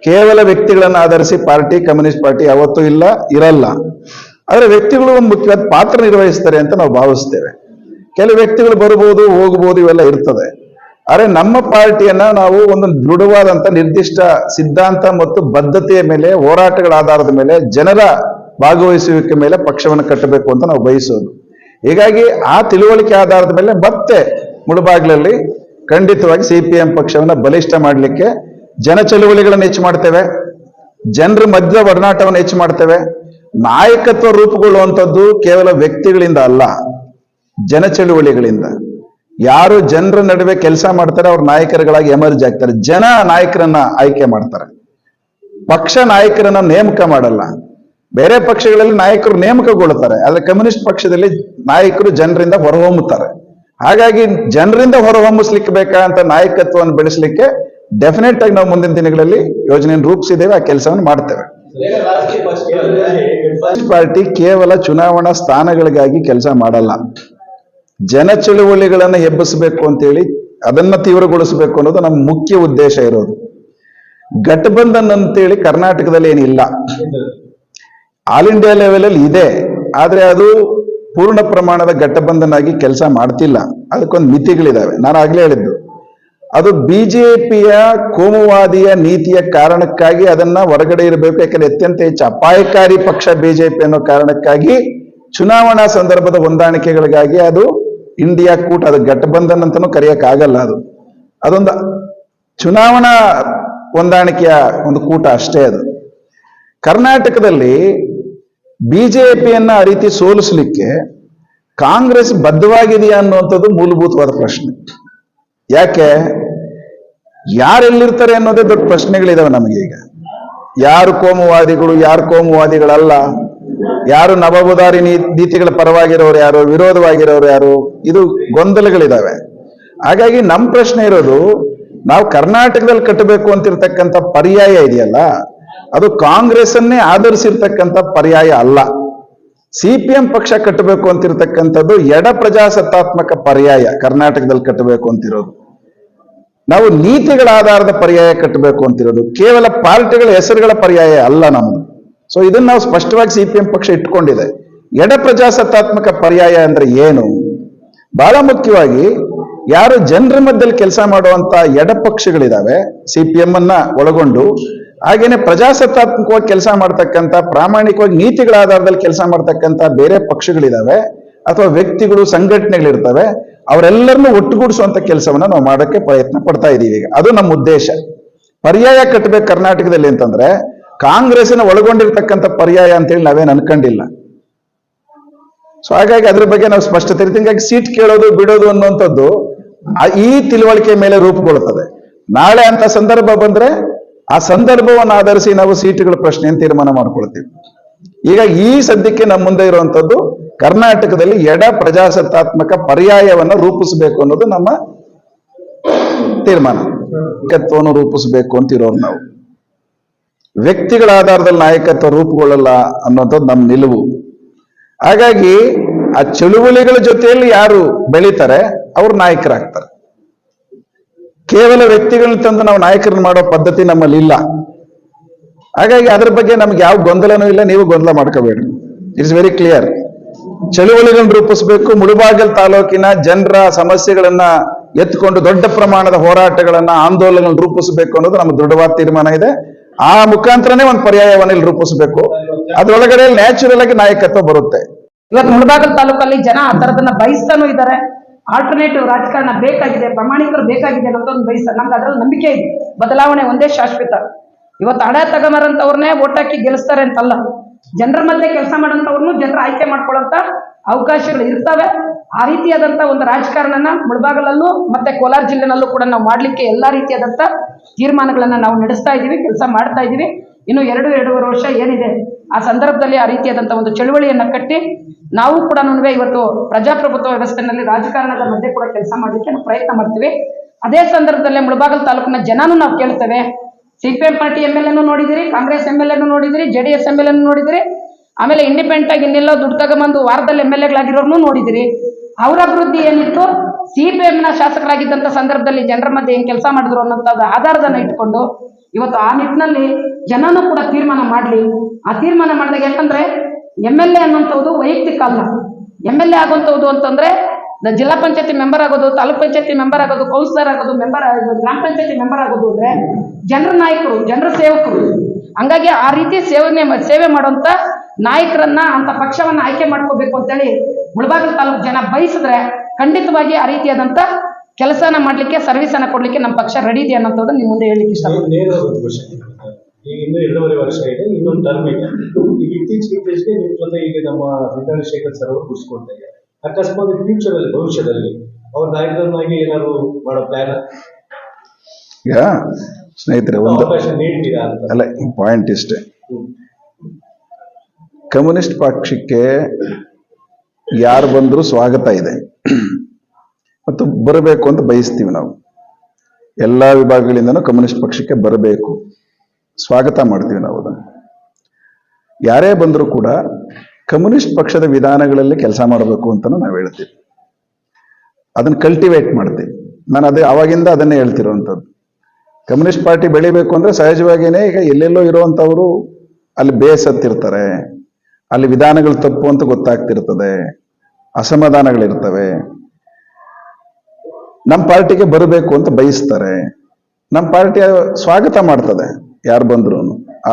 ಕೇವಲ ವ್ಯಕ್ತಿಗಳನ್ನ ಆಧರಿಸಿ ಪಾರ್ಟಿ ಕಮ್ಯುನಿಸ್ಟ್ ಪಾರ್ಟಿ ಯಾವತ್ತೂ ಇರಲ್ಲ. ಆದ್ರೆ ವ್ಯಕ್ತಿಗಳು ಒಂದು ಮುಖ್ಯವಾದ ಪಾತ್ರ ನಿರ್ವಹಿಸ್ತಾರೆ ಅಂತ ನಾವು ಭಾವಿಸ್ತೇವೆ. ಕೆಲವು ವ್ಯಕ್ತಿಗಳು ಬರ್ಬೋದು ಹೋಗ್ಬೋದು, ಇವೆಲ್ಲ ಇರ್ತದೆ. ಆದ್ರೆ ನಮ್ಮ ಪಾರ್ಟಿಯನ್ನ ನಾವು ಒಂದು ದೃಢವಾದಂತ ನಿರ್ದಿಷ್ಟ ಸಿದ್ಧಾಂತ ಮತ್ತು ಬದ್ಧತೆಯ ಮೇಲೆ, ಹೋರಾಟಗಳ ಆಧಾರದ ಮೇಲೆ, ಜನರ ಭಾಗವಹಿಸುವಿಕೆ ಮೇಲೆ ಪಕ್ಷವನ್ನು ಕಟ್ಟಬೇಕು ಅಂತ ನಾವು ಬಯಸೋದು. ಹೀಗಾಗಿ ಆ ತಿಳುವಳಿಕೆ ಆಧಾರದ ಮೇಲೆ ಮತ್ತೆ ಮುಳುಬಾಗ್ಲಲ್ಲಿ ಖಂಡಿತವಾಗಿ ಸಿಪಿಎಂ ಪಕ್ಷವನ್ನ ಬಲಿಷ್ಠ ಮಾಡಲಿಕ್ಕೆ ಜನ ಚಳುವಳಿಗಳನ್ನು ಹೆಚ್ಚು ಮಾಡ್ತೇವೆ, ಜನರ ಮಧ್ಯ ಒಡನಾಟವನ್ನು ಹೆಚ್ಚು ಮಾಡ್ತೇವೆ. ನಾಯಕತ್ವ ರೂಪುಗೊಳ್ಳುವಂಥದ್ದು ಕೇವಲ ವ್ಯಕ್ತಿಗಳಿಂದ ಅಲ್ಲ, ಜನ ಚಳುವಳಿಗಳಿಂದ. ಯಾರು ಜನರ ನಡುವೆ ಕೆಲಸ ಮಾಡ್ತಾರೆ ಅವ್ರ ನಾಯಕರುಗಳಾಗಿ ಎಮರ್ಜ್ ಆಗ್ತಾರೆ. ಜನ ನಾಯಕರನ್ನ ಆಯ್ಕೆ ಮಾಡ್ತಾರೆ, ಪಕ್ಷ ನಾಯಕರನ್ನ ನೇಮಕ ಮಾಡಲ್ಲ. ಬೇರೆ ಪಕ್ಷಗಳಲ್ಲಿ ನಾಯಕರು ನೇಮಕಗೊಳ್ಳುತ್ತಾರೆ, ಆದ್ರೆ ಕಮ್ಯುನಿಸ್ಟ್ ಪಕ್ಷದಲ್ಲಿ ನಾಯಕರು ಜನರಿಂದ ಹೊರಹೊಮ್ಮುತ್ತಾರೆ. ಹಾಗಾಗಿ ಜನರಿಂದ ಹೊರಹೊಮ್ಮಿಸ್ಲಿಕ್ಕೆ ಬೇಕಾದಂತ ನಾಯಕತ್ವವನ್ನು ಬೆಳೆಸಲಿಕ್ಕೆ ಡೆಫಿನೆಟ್ ಆಗಿ ನಾವು ಮುಂದಿನ ದಿನಗಳಲ್ಲಿ ಯೋಜನೆಯನ್ನು ರೂಪಿಸಿದ್ದೇವೆ, ಆ ಕೆಲಸವನ್ನು ಮಾಡ್ತೇವೆ. ಪಾರ್ಟಿ ಕೇವಲ ಚುನಾವಣಾ ಸ್ಥಾನಗಳಿಗಾಗಿ ಕೆಲಸ ಮಾಡಲ್ಲ. ಜನ ಚಳುವಳಿಗಳನ್ನು ಎಬ್ಬಿಸಬೇಕು ಅಂತೇಳಿ ಅದನ್ನ ತೀವ್ರಗೊಳಿಸಬೇಕು ಅನ್ನೋದು ನಮ್ಮ ಮುಖ್ಯ ಉದ್ದೇಶ ಇರೋದು. ಘಟಬಂಧನ್ ಅಂತೇಳಿ ಕರ್ನಾಟಕದಲ್ಲಿ ಏನಿಲ್ಲ, ಆಲ್ ಇಂಡಿಯಾ ಲೆವೆಲ್ ಅಲ್ಲಿ ಇದೆ. ಆದ್ರೆ ಅದು ಪೂರ್ಣ ಪ್ರಮಾಣದ ಘಟಬಂಧನ್ ಆಗಿ ಕೆಲಸ ಮಾಡ್ತಿಲ್ಲ. ಅದಕ್ಕೊಂದು ಮಿತಿಗಳಿದಾವೆ. ನಾನು ಆಗ್ಲೇ ಹೇಳಿದ್ದು, ಅದು ಬಿಜೆಪಿಯ ಕೋಮುವಾದಿಯ ನೀತಿಯ ಕಾರಣಕ್ಕಾಗಿ ಅದನ್ನ ಹೊರಗಡೆ ಇರಬೇಕು. ಯಾಕಂದ್ರೆ ಅತ್ಯಂತ ಹೆಚ್ಚು ಅಪಾಯಕಾರಿ ಪಕ್ಷ ಬಿಜೆಪಿ ಅನ್ನೋ ಕಾರಣಕ್ಕಾಗಿ ಚುನಾವಣಾ ಸಂದರ್ಭದ ಹೊಂದಾಣಿಕೆಗಳಿಗಾಗಿ ಅದು ಇಂಡಿಯಾ ಕೂಟ, ಅದು ಘಟಬಂಧನ್ ಅಂತಾನೂ ಕರೆಯಕ್ಕಾಗಲ್ಲ. ಅದೊಂದು ಚುನಾವಣಾ ಹೊಂದಾಣಿಕೆಯ ಒಂದು ಕೂಟ ಅಷ್ಟೇ. ಅದು ಕರ್ನಾಟಕದಲ್ಲಿ ಬಿಜೆಪಿಯನ್ನ ಆ ರೀತಿ ಸೋಲಿಸಲಿಕ್ಕೆ ಕಾಂಗ್ರೆಸ್ ಬದ್ಧವಾಗಿದೆಯಾ ಅನ್ನುವಂಥದ್ದು ಮೂಲಭೂತವಾದ ಪ್ರಶ್ನೆ. ಯಾಕೆ, ಯಾರೆಲ್ಲಿರ್ತಾರೆ ಅನ್ನೋದೇ ದೊಡ್ಡ ಪ್ರಶ್ನೆಗಳಿದಾವೆ ನಮಗೆ. ಈಗ ಯಾರು ಕೋಮುವಾದಿಗಳು, ಯಾರು ಕೋಮುವಾದಿಗಳಲ್ಲ, ಯಾರು ನವೋದಾರಿ ನೀತಿಗಳ ಪರವಾಗಿರೋರು ಯಾರು, ವಿರೋಧವಾಗಿರೋರು ಯಾರು, ಇದು ಗೊಂದಲಗಳಿದಾವೆ. ಹಾಗಾಗಿ ನಮ್ಮ ಪ್ರಶ್ನೆ ಇರೋದು, ನಾವು ಕರ್ನಾಟಕದಲ್ಲಿ ಕಟ್ಟಬೇಕು ಅಂತಿರ್ತಕ್ಕಂಥ ಪರ್ಯಾಯ ಇದೆಯಲ್ಲ, ಅದು ಕಾಂಗ್ರೆಸ್ ಅನ್ನೇ ಆಧರಿಸಿರ್ತಕ್ಕಂಥ ಪರ್ಯಾಯ ಅಲ್ಲ. ಸಿಪಿಎಂ ಪಕ್ಷ ಕಟ್ಟಬೇಕು ಅಂತಿರ್ತಕ್ಕಂಥದ್ದು ಎಡ ಪ್ರಜಾಸತ್ತಾತ್ಮಕ ಪರ್ಯಾಯ ಕರ್ನಾಟಕದಲ್ಲಿ ಕಟ್ಟಬೇಕು ಅಂತಿರೋದು. ನಾವು ನೀತಿಗಳ ಆಧಾರದ ಪರ್ಯಾಯ ಕಟ್ಟಬೇಕು ಅಂತಿರೋದು, ಕೇವಲ ಪಾರ್ಟಿಗಳ ಹೆಸರುಗಳ ಪರ್ಯಾಯ ಅಲ್ಲ ನಮ್ದು. ಸೊ ಇದನ್ನ ನಾವು ಸ್ಪಷ್ಟವಾಗಿ ಸಿಪಿಎಂ ಪಕ್ಷ ಇಟ್ಕೊಂಡಿದೆ. ಎಡ ಪ್ರಜಾಸತ್ತಾತ್ಮಕ ಪರ್ಯಾಯ ಅಂದ್ರೆ ಏನು? ಬಹಳ ಮುಖ್ಯವಾಗಿ ಯಾರು ಜನರ ಮಧ್ಯದಲ್ಲಿ ಕೆಲಸ ಮಾಡುವಂತ ಎಡ ಪಕ್ಷಗಳಿದಾವೆ, ಸಿಪಿಎಂ ಅನ್ನ ಒಳಗೊಂಡು, ಹಾಗೇನೆ ಪ್ರಜಾಸತ್ತಾತ್ಮಕವಾಗಿ ಕೆಲಸ ಮಾಡ್ತಕ್ಕಂಥ, ಪ್ರಾಮಾಣಿಕವಾಗಿ ನೀತಿಗಳ ಆಧಾರದಲ್ಲಿ ಕೆಲಸ ಮಾಡ್ತಕ್ಕಂಥ ಬೇರೆ ಪಕ್ಷಗಳಿದಾವೆ ಅಥವಾ ವ್ಯಕ್ತಿಗಳು, ಸಂಘಟನೆಗಳಿರ್ತವೆ. ಅವರೆಲ್ಲರನ್ನೂ ಒಟ್ಟುಗೂಡಿಸುವಂತ ಕೆಲಸವನ್ನ ನಾವು ಮಾಡೋಕ್ಕೆ ಪ್ರಯತ್ನ ಪಡ್ತಾ ಇದ್ದೀವಿ. ಈಗ ಅದು ನಮ್ಮ ಉದ್ದೇಶ. ಪರ್ಯಾಯ ಕಟ್ಟಬೇಕು ಕರ್ನಾಟಕದಲ್ಲಿ ಅಂತಂದ್ರೆ ಕಾಂಗ್ರೆಸ್ನ ಒಳಗೊಂಡಿರ್ತಕ್ಕಂಥ ಪರ್ಯಾಯ ಅಂತೇಳಿ ನಾವೇನು ಅನ್ಕೊಂಡಿಲ್ಲ. ಸೊ ಹಾಗಾಗಿ ಅದ್ರ ಬಗ್ಗೆ ನಾವು ಸ್ಪಷ್ಟತೆ ಇರ್ತೀವಿ. ಹಿಂಗಾಗಿ ಸೀಟ್ ಕೇಳೋದು ಬಿಡೋದು ಅನ್ನುವಂಥದ್ದು ಈ ತಿಳುವಳಿಕೆ ಮೇಲೆ ರೂಪುಗೊಳ್ಳುತ್ತದೆ. ನಾಳೆ ಅಂತ ಸಂದರ್ಭ ಬಂದ್ರೆ ಆ ಸಂದರ್ಭವನ್ನು ಆಧರಿಸಿ ನಾವು ಸೀಟುಗಳ ಪ್ರಶ್ನೆಯನ್ನು ತೀರ್ಮಾನ ಮಾಡ್ಕೊಳ್ತೀವಿ. ಈಗ ಈ ಸದ್ಯಕ್ಕೆ ನಮ್ಮ ಮುಂದೆ ಇರುವಂತದ್ದು ಕರ್ನಾಟಕದಲ್ಲಿ ಎಡ ಪ್ರಜಾಸತ್ತಾತ್ಮಕ ಪರ್ಯಾಯವನ್ನು ರೂಪಿಸಬೇಕು ಅನ್ನೋದು ನಮ್ಮ ತೀರ್ಮಾನ. ನಾಯಕತ್ವವನ್ನು ರೂಪಿಸಬೇಕು ಅಂತಿರೋರು ನಾವು. ವ್ಯಕ್ತಿಗಳ ಆಧಾರದಲ್ಲಿ ನಾಯಕತ್ವ ರೂಪುಗೊಳ್ಳಲ್ಲ ಅನ್ನೋಂಥದ್ದು ನಮ್ಮ ನಿಲುವು. ಹಾಗಾಗಿ ಆ ಚಳುವಳಿಗಳ ಜೊತೆಯಲ್ಲಿ ಯಾರು ಬೆಳೀತಾರೆ ಅವ್ರು ನಾಯಕರಾಗ್ತಾರೆ. ಕೇವಲ ವ್ಯಕ್ತಿಗಳನ್ನ ತಂದು ನಾವು ನಾಯಕರನ್ನ ಮಾಡೋ ಪದ್ಧತಿ ನಮ್ಮಲ್ಲಿ ಇಲ್ಲ. ಹಾಗಾಗಿ ಅದ್ರ ಬಗ್ಗೆ ನಮ್ಗೆ ಯಾವ ಗೊಂದಲನೂ ಇಲ್ಲ, ನೀವು ಗೊಂದಲ ಮಾಡ್ಕೋಬೇಡ್ರಿ. It's very clear. ಚಳುವಳಿಗಳನ್ನ ರೂಪಿಸಬೇಕು, ಮುಳುಬಾಗಿಲು ತಾಲೂಕಿನ ಜನರ ಸಮಸ್ಯೆಗಳನ್ನ ಎತ್ಕೊಂಡು ದೊಡ್ಡ ಪ್ರಮಾಣದ ಹೋರಾಟಗಳನ್ನ ಆಂದೋಲನಗಳನ್ನು ರೂಪಿಸಬೇಕು ಅನ್ನೋದು ನಮ್ಮ ದೃಢವಾದ ತೀರ್ಮಾನ ಇದೆ. ಆ ಮುಖಾಂತರನೇ ಒಂದು ಪರ್ಯಾಯವನ್ನು ಇಲ್ಲಿ ರೂಪಿಸಬೇಕು. ಅದ್ರೊಳಗಡೆ ನ್ಯಾಚುರಲ್ ಆಗಿ ನಾಯಕತ್ವ ಬರುತ್ತೆ. ಇವತ್ತು ಮುಳಬಾಗಿಲು ತಾಲೂಕಲ್ಲಿ ಜನ ಆ ತರದನ್ನ ಬಯಸ್ತಾನೂ ಇದ್ದಾರೆ. ಆಲ್ಟರ್ನೇಟಿವ್ ರಾಜಕಾರಣ ಬೇಕಾಗಿದೆ, ಪ್ರಾಮಾಣಿಕರು ಬೇಕಾಗಿದೆ ಅನ್ನೋದೊಂದು ಬಯಸ್ತಾರೆ. ನಮ್ಗೆ ಅದ್ರಲ್ಲಿ ನಂಬಿಕೆ ಇದೆ. ಬದಲಾವಣೆ ಒಂದೇ ಶಾಶ್ವತ. ಇವತ್ತು ಹಣ ತಗೊಂಬರಂತವ್ರನ್ನೇ ಓಟ್ ಹಾಕಿ ಗೆಲ್ಲಿಸ್ತಾರೆ ಅಂತಲ್ಲ, ಜನರ ಮಧ್ಯೆ ಕೆಲಸ ಮಾಡೋಂಥವ್ರನ್ನು ಜನರ ಆಯ್ಕೆ ಮಾಡ್ಕೊಳ್ಳೋಂತ ಅವಕಾಶಗಳು ಇರ್ತವೆ. ಆ ರೀತಿಯಾದಂತ ಒಂದು ರಾಜಕಾರಣನ ಮುಳಬಾಗಿಲಲ್ಲೂ ಮತ್ತೆ ಕೋಲಾರ ಜಿಲ್ಲೆನಲ್ಲೂ ಕೂಡ ನಾವು ಮಾಡ್ಲಿಕ್ಕೆ ಎಲ್ಲಾ ರೀತಿಯಾದಂತ ತೀರ್ಮಾನಗಳನ್ನ ನಾವು ನಡೆಸ್ತಾ ಇದೀವಿ, ಕೆಲಸ ಮಾಡ್ತಾ ಇದೀವಿ. ಇನ್ನು 2-2.5 ವರ್ಷ ಏನಿದೆ ಆ ಸಂದರ್ಭದಲ್ಲಿ ಆ ರೀತಿಯಾದಂತ ಒಂದು ಚಳುವಳಿಯನ್ನ ಕಟ್ಟಿ ನಾವು ಕೂಡ ಇವತ್ತು ಪ್ರಜಾಪ್ರಭುತ್ವ ವ್ಯವಸ್ಥೆನಲ್ಲಿ ರಾಜಕಾರಣದ ಮಧ್ಯೆ ಕೂಡ ಕೆಲಸ ಮಾಡ್ಲಿಕ್ಕೆ ನಾವು ಪ್ರಯತ್ನ ಮಾಡ್ತೀವಿ. ಅದೇ ಸಂದರ್ಭದಲ್ಲಿ ಮುಳಬಾಗಿಲು ತಾಲೂಕಿನ ಜನನೂ ನಾವು ಕೇಳ್ತೇವೆ. CPM ಪಾರ್ಟಿ MLA ನೋಡಿದಿರಿ, ಕಾಂಗ್ರೆಸ್ MLA ನೋಡಿದಿರಿ, JDS MLA ನೋಡಿದಿರಿ, ಆಮೇಲೆ ಇಂಡಿಪೆಂಡೆಂಟ್ ಆಗಿ ಇನ್ನೆಲ್ಲೋ ದುಡ್ಡು ತಗೊಂಬಂದು ವಾರದಲ್ಲಿ MLAಗಳಾಗಿರೋರ್ನು ನೋಡಿದಿರಿ. ಅವರ ಅಭಿವೃದ್ಧಿ ಏನಿತ್ತು, CPM ನ ಶಾಸಕರಾಗಿದ್ದಂತ ಸಂದರ್ಭದಲ್ಲಿ ಜನರ ಮಧ್ಯೆ ಏನ್ ಕೆಲಸ ಮಾಡಿದ್ರು ಅನ್ನೋಂಥದ್ದು ಆಧಾರದನ್ನ ಇಟ್ಕೊಂಡು ಇವತ್ತು ಆ ನಿಟ್ಟಿನಲ್ಲಿ ಜನನೂ ಕೂಡ ತೀರ್ಮಾನ ಮಾಡ್ಲಿ. ಆ ತೀರ್ಮಾನ ಮಾಡಿದಾಗ ಯಾಕಂದ್ರೆ MLA ಅನ್ನೋಂಥದ್ದು ವೈಯಕ್ತಿಕ ಅಲ್ಲ. MLA ಆಗುವಂಥದ್ದು ಅಂತಂದ್ರೆ ಜಿಲ್ಲಾ ಪಂಚಾಯತಿ ಮೆಂಬರ್ ಆಗೋದು, ತಾಲೂಕ್ ಪಂಚಾಯತಿ ಮೆಂಬರ್ ಆಗೋದು, ಕೌನ್ಸಿಲರ್ ಆಗೋದು, ಗ್ರಾಮ ಪಂಚಾಯತಿ ಮೆಂಬರ್ ಆಗೋದು ಅಂದ್ರೆ ಜನರ ನಾಯಕರು, ಜನರ ಸೇವಕರು. ಹಂಗಾಗಿ ಆ ರೀತಿ ಸೇವೆ ಮಾಡುವಂತ ನಾಯಕರನ್ನ ಅಂತ ಪಕ್ಷವನ್ನ ಆಯ್ಕೆ ಮಾಡ್ಕೋಬೇಕು ಅಂತೇಳಿ ಮುಳಬಾಗಿಲು ತಾಲೂಕು ಜನ ಬಯಸಿದ್ರೆ ಖಂಡಿತವಾಗಿ ಆ ರೀತಿಯಾದಂತ ಕೆಲಸನ ಮಾಡ್ಲಿಕ್ಕೆ, ಸರ್ವಿಸ್ ಅನ್ನ ಕೊಡ್ಲಿಕ್ಕೆ ನಮ್ಮ ಪಕ್ಷ ರೆಡಿ ಇದೆ ಅನ್ನೋದು ನಿಮ್ ಮುಂದೆ ಹೇಳಲಿಕ್ಕೆ ಇಷ್ಟಪಡ್ತೀನಿ. ಈಗ ಇನ್ನು 2.5 ವರ್ಷ ಇದೆ, ಇನ್ನೊಂದು ಟರ್ಮ್ ಇದೆ. ಈಗ ಇತ್ತೀಚೆಗೆ ನಿಮ್ಮ ಜೊತೆ ಈಗ ನಮ್ಮ ಚಂದ್ರಶೇಖರ್ ಸರ್ ಅವರು ಕೂರಿಸ್ಕೊಳ್ತಾ ಇದ್ದಾರೆ. ಅಕಸ್ಮಾತ್ ಫ್ಯೂಚರ್ ಅಲ್ಲಿ, ಭವಿಷ್ಯದಲ್ಲಿ ಅವ್ರ ನಾಯಕರನ್ನಾಗಿ ಏನಾದ್ರು ಮಾಡೋ ಪ್ಲಾನ್? ಈಗ ಸ್ನೇಹಿತರೆ, ಒಂದು ಅವಕಾಶ ನೀಡ್ತೀರಾ ಅಂತ? ಅಲ್ಲ, ಈ ಪಾಯಿಂಟ್ ಇಷ್ಟೇ. ಕಮ್ಯುನಿಸ್ಟ್ ಪಕ್ಷಕ್ಕೆ ಯಾರು ಬಂದರೂ ಸ್ವಾಗತ ಇದೆ ಮತ್ತು ಬರಬೇಕು ಅಂತ ಬಯಸ್ತೀವಿ ನಾವು. ಎಲ್ಲಾ ವಿಭಾಗಗಳಿಂದನೂ ಕಮ್ಯುನಿಸ್ಟ್ ಪಕ್ಷಕ್ಕೆ ಬರಬೇಕು, ಸ್ವಾಗತ ಮಾಡ್ತೀವಿ ನಾವು ಅದನ್ನು. ಯಾರೇ ಬಂದರೂ ಕೂಡ ಕಮ್ಯುನಿಸ್ಟ್ ಪಕ್ಷದ ವಿಧಾನಗಳಲ್ಲಿ ಕೆಲಸ ಮಾಡಬೇಕು ಅಂತಲೂ ನಾವು ಹೇಳ್ತೀವಿ. ಅದನ್ನು ಕಲ್ಟಿವೇಟ್ ಮಾಡ್ತೀವಿ. ನಾನು ಅವಾಗಿಂದ ಅದನ್ನೇ ಹೇಳ್ತಿರೋವಂಥದ್ದು. ಕಮ್ಯುನಿಸ್ಟ್ ಪಾರ್ಟಿ ಬೆಳಿಬೇಕು ಅಂದ್ರೆ ಸಹಜವಾಗಿಯೇ ಈಗ ಎಲ್ಲೆಲ್ಲೋ ಇರುವಂಥವ್ರು ಅಲ್ಲಿ ಬೇಸತ್ತಿರ್ತಾರೆ, ಅಲ್ಲಿ ವಿಧಾನಗಳು ತಪ್ಪು ಅಂತ ಗೊತ್ತಾಗ್ತಿರ್ತದೆ, ಅಸಮಾಧಾನಗಳಿರ್ತವೆ. ನಮ್ಮ ಪಾರ್ಟಿಗೆ ಬರಬೇಕು ಅಂತ ಬಯಸ್ತಾರೆ, ನಮ್ಮ ಪಾರ್ಟಿಯ ಸ್ವಾಗತ ಮಾಡ್ತದೆ ಯಾರು ಬಂದ್ರು.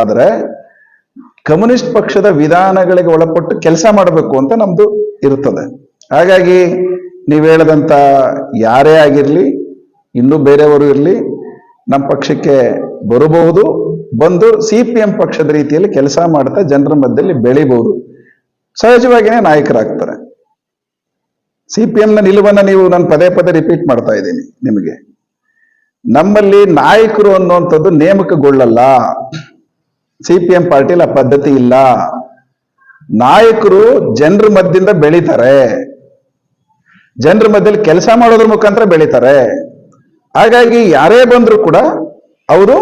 ಆದರೆ ಕಮ್ಯುನಿಸ್ಟ್ ಪಕ್ಷದ ವಿಧಾನಗಳಿಗೆ ಒಳಪಟ್ಟು ಕೆಲಸ ಮಾಡಬೇಕು ಅಂತ ನಮ್ದು ಇರ್ತದೆ. ಹಾಗಾಗಿ ನೀವು ಹೇಳದಂತ ಯಾರೇ ಆಗಿರ್ಲಿ, ಇನ್ನೂ ಬೇರೆಯವರು ಇರಲಿ, ನಮ್ಮ ಪಕ್ಷಕ್ಕೆ ಬರಬಹುದು, ಬಂದು CPM ಪಕ್ಷದ ರೀತಿಯಲ್ಲಿ ಕೆಲಸ ಮಾಡ್ತಾ ಜನರ ಮಧ್ಯದಲ್ಲಿ ಬೆಳಿಬಹುದು, ಸಹಜವಾಗಿಯೇ ನಾಯಕರಾಗ್ತಾರೆ. CPM ನ ನಿಲುವನ್ನ ನಾನು ಪದೇ ಪದೇ ರಿಪೀಟ್ ಮಾಡ್ತಾ ಇದ್ದೀನಿ ನಿಮಗೆ. ನಮ್ಮಲ್ಲಿ ನಾಯಕರು ಅನ್ನುವಂಥದ್ದು ನೇಮಕಗೊಳ್ಳಲ್ಲ. CPM ಪಾರ್ಟಿಲಿ ಆ ಪದ್ಧತಿ ಇಲ್ಲ. ನಾಯಕರು ಜನರ ಮಧ್ಯದಿಂದ ಬೆಳೀತಾರೆ, ಜನರ ಮಧ್ಯದಲ್ಲಿ ಕೆಲಸ ಮಾಡೋದ್ರ ಮುಖಾಂತರ ಬೆಳೀತಾರೆ. ಹಾಗಾಗಿ ಯಾರೇ ಬಂದ್ರು ಕೂಡ ಅವರು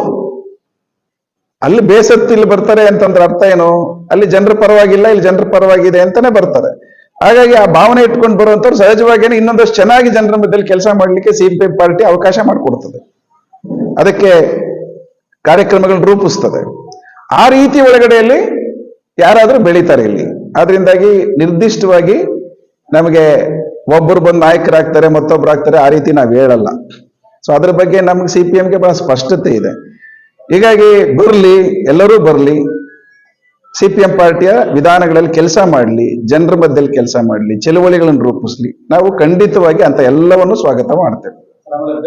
ಅಲ್ಲಿ ಬೇಸತ್ತು ಇಲ್ಲಿ ಬರ್ತಾರೆ ಅಂತಂದ್ರೆ ಅರ್ಥ ಏನು? ಅಲ್ಲಿ ಜನರ ಪರವಾಗಿಲ್ಲ, ಇಲ್ಲಿ ಜನರ ಪರವಾಗಿದೆ ಅಂತಾನೆ ಬರ್ತಾರೆ. ಹಾಗಾಗಿ ಆ ಭಾವನೆ ಇಟ್ಕೊಂಡು ಬರುವಂತವ್ರು ಸಹಜವಾಗಿಯೇ ಇನ್ನೊಂದಷ್ಟು ಚೆನ್ನಾಗಿ ಜನರ ಮಧ್ಯದಲ್ಲಿ ಕೆಲಸ ಮಾಡ್ಲಿಕ್ಕೆ CPM ಪಾರ್ಟಿ ಅವಕಾಶ ಮಾಡಿಕೊಡ್ತದೆ, ಅದಕ್ಕೆ ಕಾರ್ಯಕ್ರಮಗಳನ್ನ ರೂಪಿಸ್ತದೆ. ಆ ರೀತಿ ಒಳಗಡೆಯಲ್ಲಿ ಯಾರಾದ್ರೂ ಬೆಳೀತಾರೆ ಇಲ್ಲಿ. ಆದ್ರಿಂದಾಗಿ ನಿರ್ದಿಷ್ಟವಾಗಿ ನಮಗೆ ಒಬ್ಬರು ಬಂದು ನಾಯಕರಾಗ್ತಾರೆ, ಮತ್ತೊಬ್ರು ಆಗ್ತಾರೆ, ಆ ರೀತಿ ನಾವು ಹೇಳಲ್ಲ. ಸೊ ಅದ್ರ ಬಗ್ಗೆ ನಮ್ಗೆ CPMಗೆ ಬಹಳ ಸ್ಪಷ್ಟತೆ ಇದೆ. ಹೀಗಾಗಿ ಬರ್ಲಿ, ಎಲ್ಲರೂ ಬರ್ಲಿ, CPM ಪಾರ್ಟಿಯ ವಿಧಾನಗಳಲ್ಲಿ ಕೆಲಸ ಮಾಡಲಿ, ಜನರ ಮಧ್ಯದಲ್ಲಿ ಕೆಲಸ ಮಾಡಲಿ, ಚಳುವಳಿಗಳನ್ನು ರೂಪಿಸ್ಲಿ. ನಾವು ಖಂಡಿತವಾಗಿ ಅಂತ ಎಲ್ಲವನ್ನು ಸ್ವಾಗತ ಮಾಡ್ತೇವೆ.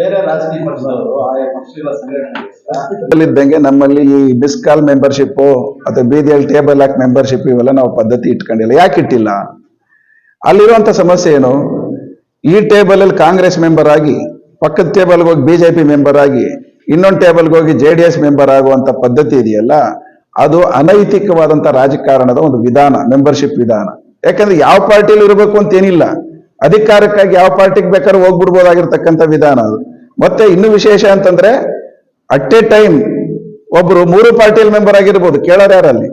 ಬೇರೆ ರಾಜಕೀಯ ಪಕ್ಷದವರು ಆಯಾ ಪಕ್ಷಗಳ ಸಂಘಟನೆ ಇದ್ದಂಗೆ ನಮ್ಮಲ್ಲಿ ಈ ಮಿಸ್ಕಾಲ್ ಮೆಂಬರ್ಶಿಪ್ ಅಥವಾ ಬೀದಿಯಲ್ಲಿ ಟೇಬಲ್ ಹಾಕಿ ಮೆಂಬರ್ಶಿಪ್ ಇವೆಲ್ಲ ನಾವು ಪದ್ಧತಿ ಇಟ್ಕೊಂಡಿಲ್ಲ. ಯಾಕೆ ಇಟ್ಟಿಲ್ಲ? ಅಲ್ಲಿರುವಂತ ಸಮಸ್ಯೆ ಏನು? ಈ ಟೇಬಲ್ ಅಲ್ಲಿ ಕಾಂಗ್ರೆಸ್ ಮೆಂಬರ್ ಆಗಿ, ಪಕ್ಕದ ಟೇಬಲ್ಗೆ ಹೋಗಿ BJP ಮೆಂಬರ್ ಆಗಿ, ಇನ್ನೊಂದು ಟೇಬಲ್ಗೆ ಹೋಗಿ JDS ಮೆಂಬರ್ ಆಗುವಂತ ಪದ್ಧತಿ ಇದೆಯಲ್ಲ, ಅದು ಅನೈತಿಕವಾದಂತ ರಾಜಕಾರಣದ ಒಂದು ವಿಧಾನ, ಮೆಂಬರ್ಶಿಪ್ ವಿಧಾನ. ಯಾಕಂದ್ರೆ ಯಾವ ಪಾರ್ಟಿಯಲ್ಲಿ ಇರಬೇಕು ಅಂತ ಏನಿಲ್ಲ, ಅಧಿಕಾರಕ್ಕಾಗಿ ಯಾವ ಪಾರ್ಟಿಗೆ ಬೇಕಾದ್ರೂ ಹೋಗ್ಬಿಡ್ಬೋದಾಗಿರ್ತಕ್ಕಂಥ ವಿಧಾನ ಅದು. ಮತ್ತೆ ಇನ್ನು ವಿಶೇಷ ಅಂತಂದ್ರೆ ಅಟ್ ಎ ಟೈಮ್ ಒಬ್ರು 3 ಪಾರ್ಟಿಯಲ್ಲಿ ಮೆಂಬರ್ ಆಗಿರ್ಬೋದು. ಕೇಳೋರು ಯಾರಲ್ಲಿ?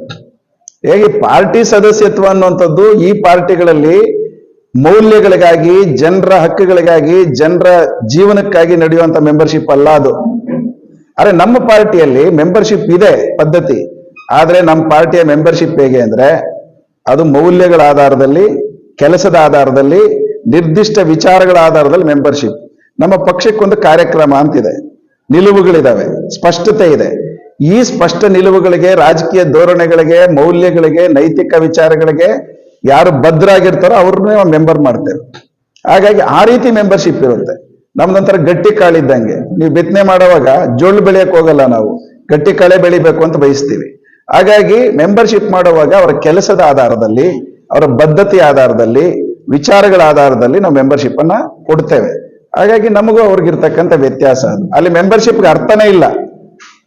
ಹೇಗೆ ಪಾರ್ಟಿ ಸದಸ್ಯತ್ವ ಅನ್ನುವಂಥದ್ದು ಈ ಪಾರ್ಟಿಗಳಲ್ಲಿ ಮೌಲ್ಯಗಳಿಗಾಗಿ, ಜನರ ಹಕ್ಕುಗಳಿಗಾಗಿ, ಜನರ ಜೀವನಕ್ಕಾಗಿ ನಡೆಯುವಂತ ಮೆಂಬರ್ಶಿಪ್ ಅಲ್ಲ ಅದು. ಆದ್ರೆ ನಮ್ಮ ಪಾರ್ಟಿಯಲ್ಲಿ ಮೆಂಬರ್ಶಿಪ್ ಇದೆ ಪದ್ಧತಿ. ಆದ್ರೆ ನಮ್ಮ ಪಾರ್ಟಿಯ ಮೆಂಬರ್ಶಿಪ್ ಹೇಗೆ ಅಂದ್ರೆ ಅದು ಮೌಲ್ಯಗಳ ಆಧಾರದಲ್ಲಿ, ಕೆಲಸದ ಆಧಾರದಲ್ಲಿ, ನಿರ್ದಿಷ್ಟ ವಿಚಾರಗಳ ಆಧಾರದಲ್ಲಿ ಮೆಂಬರ್ಶಿಪ್. ನಮ್ಮ ಪಕ್ಷಕ್ಕೊಂದು ಕಾರ್ಯಕ್ರಮ ಅಂತಿದೆ, ನಿಲುವುಗಳಿದಾವೆ, ಸ್ಪಷ್ಟತೆ ಇದೆ. ಈ ಸ್ಪಷ್ಟ ನಿಲುವುಗಳಿಗೆ, ರಾಜಕೀಯ ಧೋರಣೆಗಳಿಗೆ, ಮೌಲ್ಯಗಳಿಗೆ, ನೈತಿಕ ವಿಚಾರಗಳಿಗೆ ಯಾರು ಬದ್ಧರಾಗಿರ್ತಾರೋ ಅವ್ರನ್ನೇ ನಾವು ಮೆಂಬರ್ ಮಾಡ್ತೇವೆ. ಹಾಗಾಗಿ ಆ ರೀತಿ ಮೆಂಬರ್ಶಿಪ್ ಇರುತ್ತೆ. ನಮ್ದೊಂಥರ ಗಟ್ಟಿ ಕಾಳಿದ್ದಂಗೆ. ನೀವು ಬಿತ್ತನೆ ಮಾಡುವಾಗ ಜೋಳು ಬೆಳೆಯಕ್ಕೆ ಹೋಗಲ್ಲ, ನಾವು ಗಟ್ಟಿ ಕಳೆ ಬೆಳಿಬೇಕು ಅಂತ ಬಯಸ್ತೀವಿ. ಹಾಗಾಗಿ ಮೆಂಬರ್ಶಿಪ್ ಮಾಡುವಾಗ ಅವರ ಕೆಲಸದ ಆಧಾರದಲ್ಲಿ, ಅವರ ಬದ್ಧತೆಯ ಆಧಾರದಲ್ಲಿ, ವಿಚಾರಗಳ ಆಧಾರದಲ್ಲಿ ನಾವು ಮೆಂಬರ್ಶಿಪ್ ಅನ್ನ ಕೊಡ್ತೇವೆ. ಹಾಗಾಗಿ ನಮಗೂ ಅವ್ರಿಗಿರ್ತಕ್ಕಂಥ ವ್ಯತ್ಯಾಸ ಅದು. ಅಲ್ಲಿ ಮೆಂಬರ್ಶಿಪ್ಗೆ ಅರ್ಥನೇ ಇಲ್ಲ.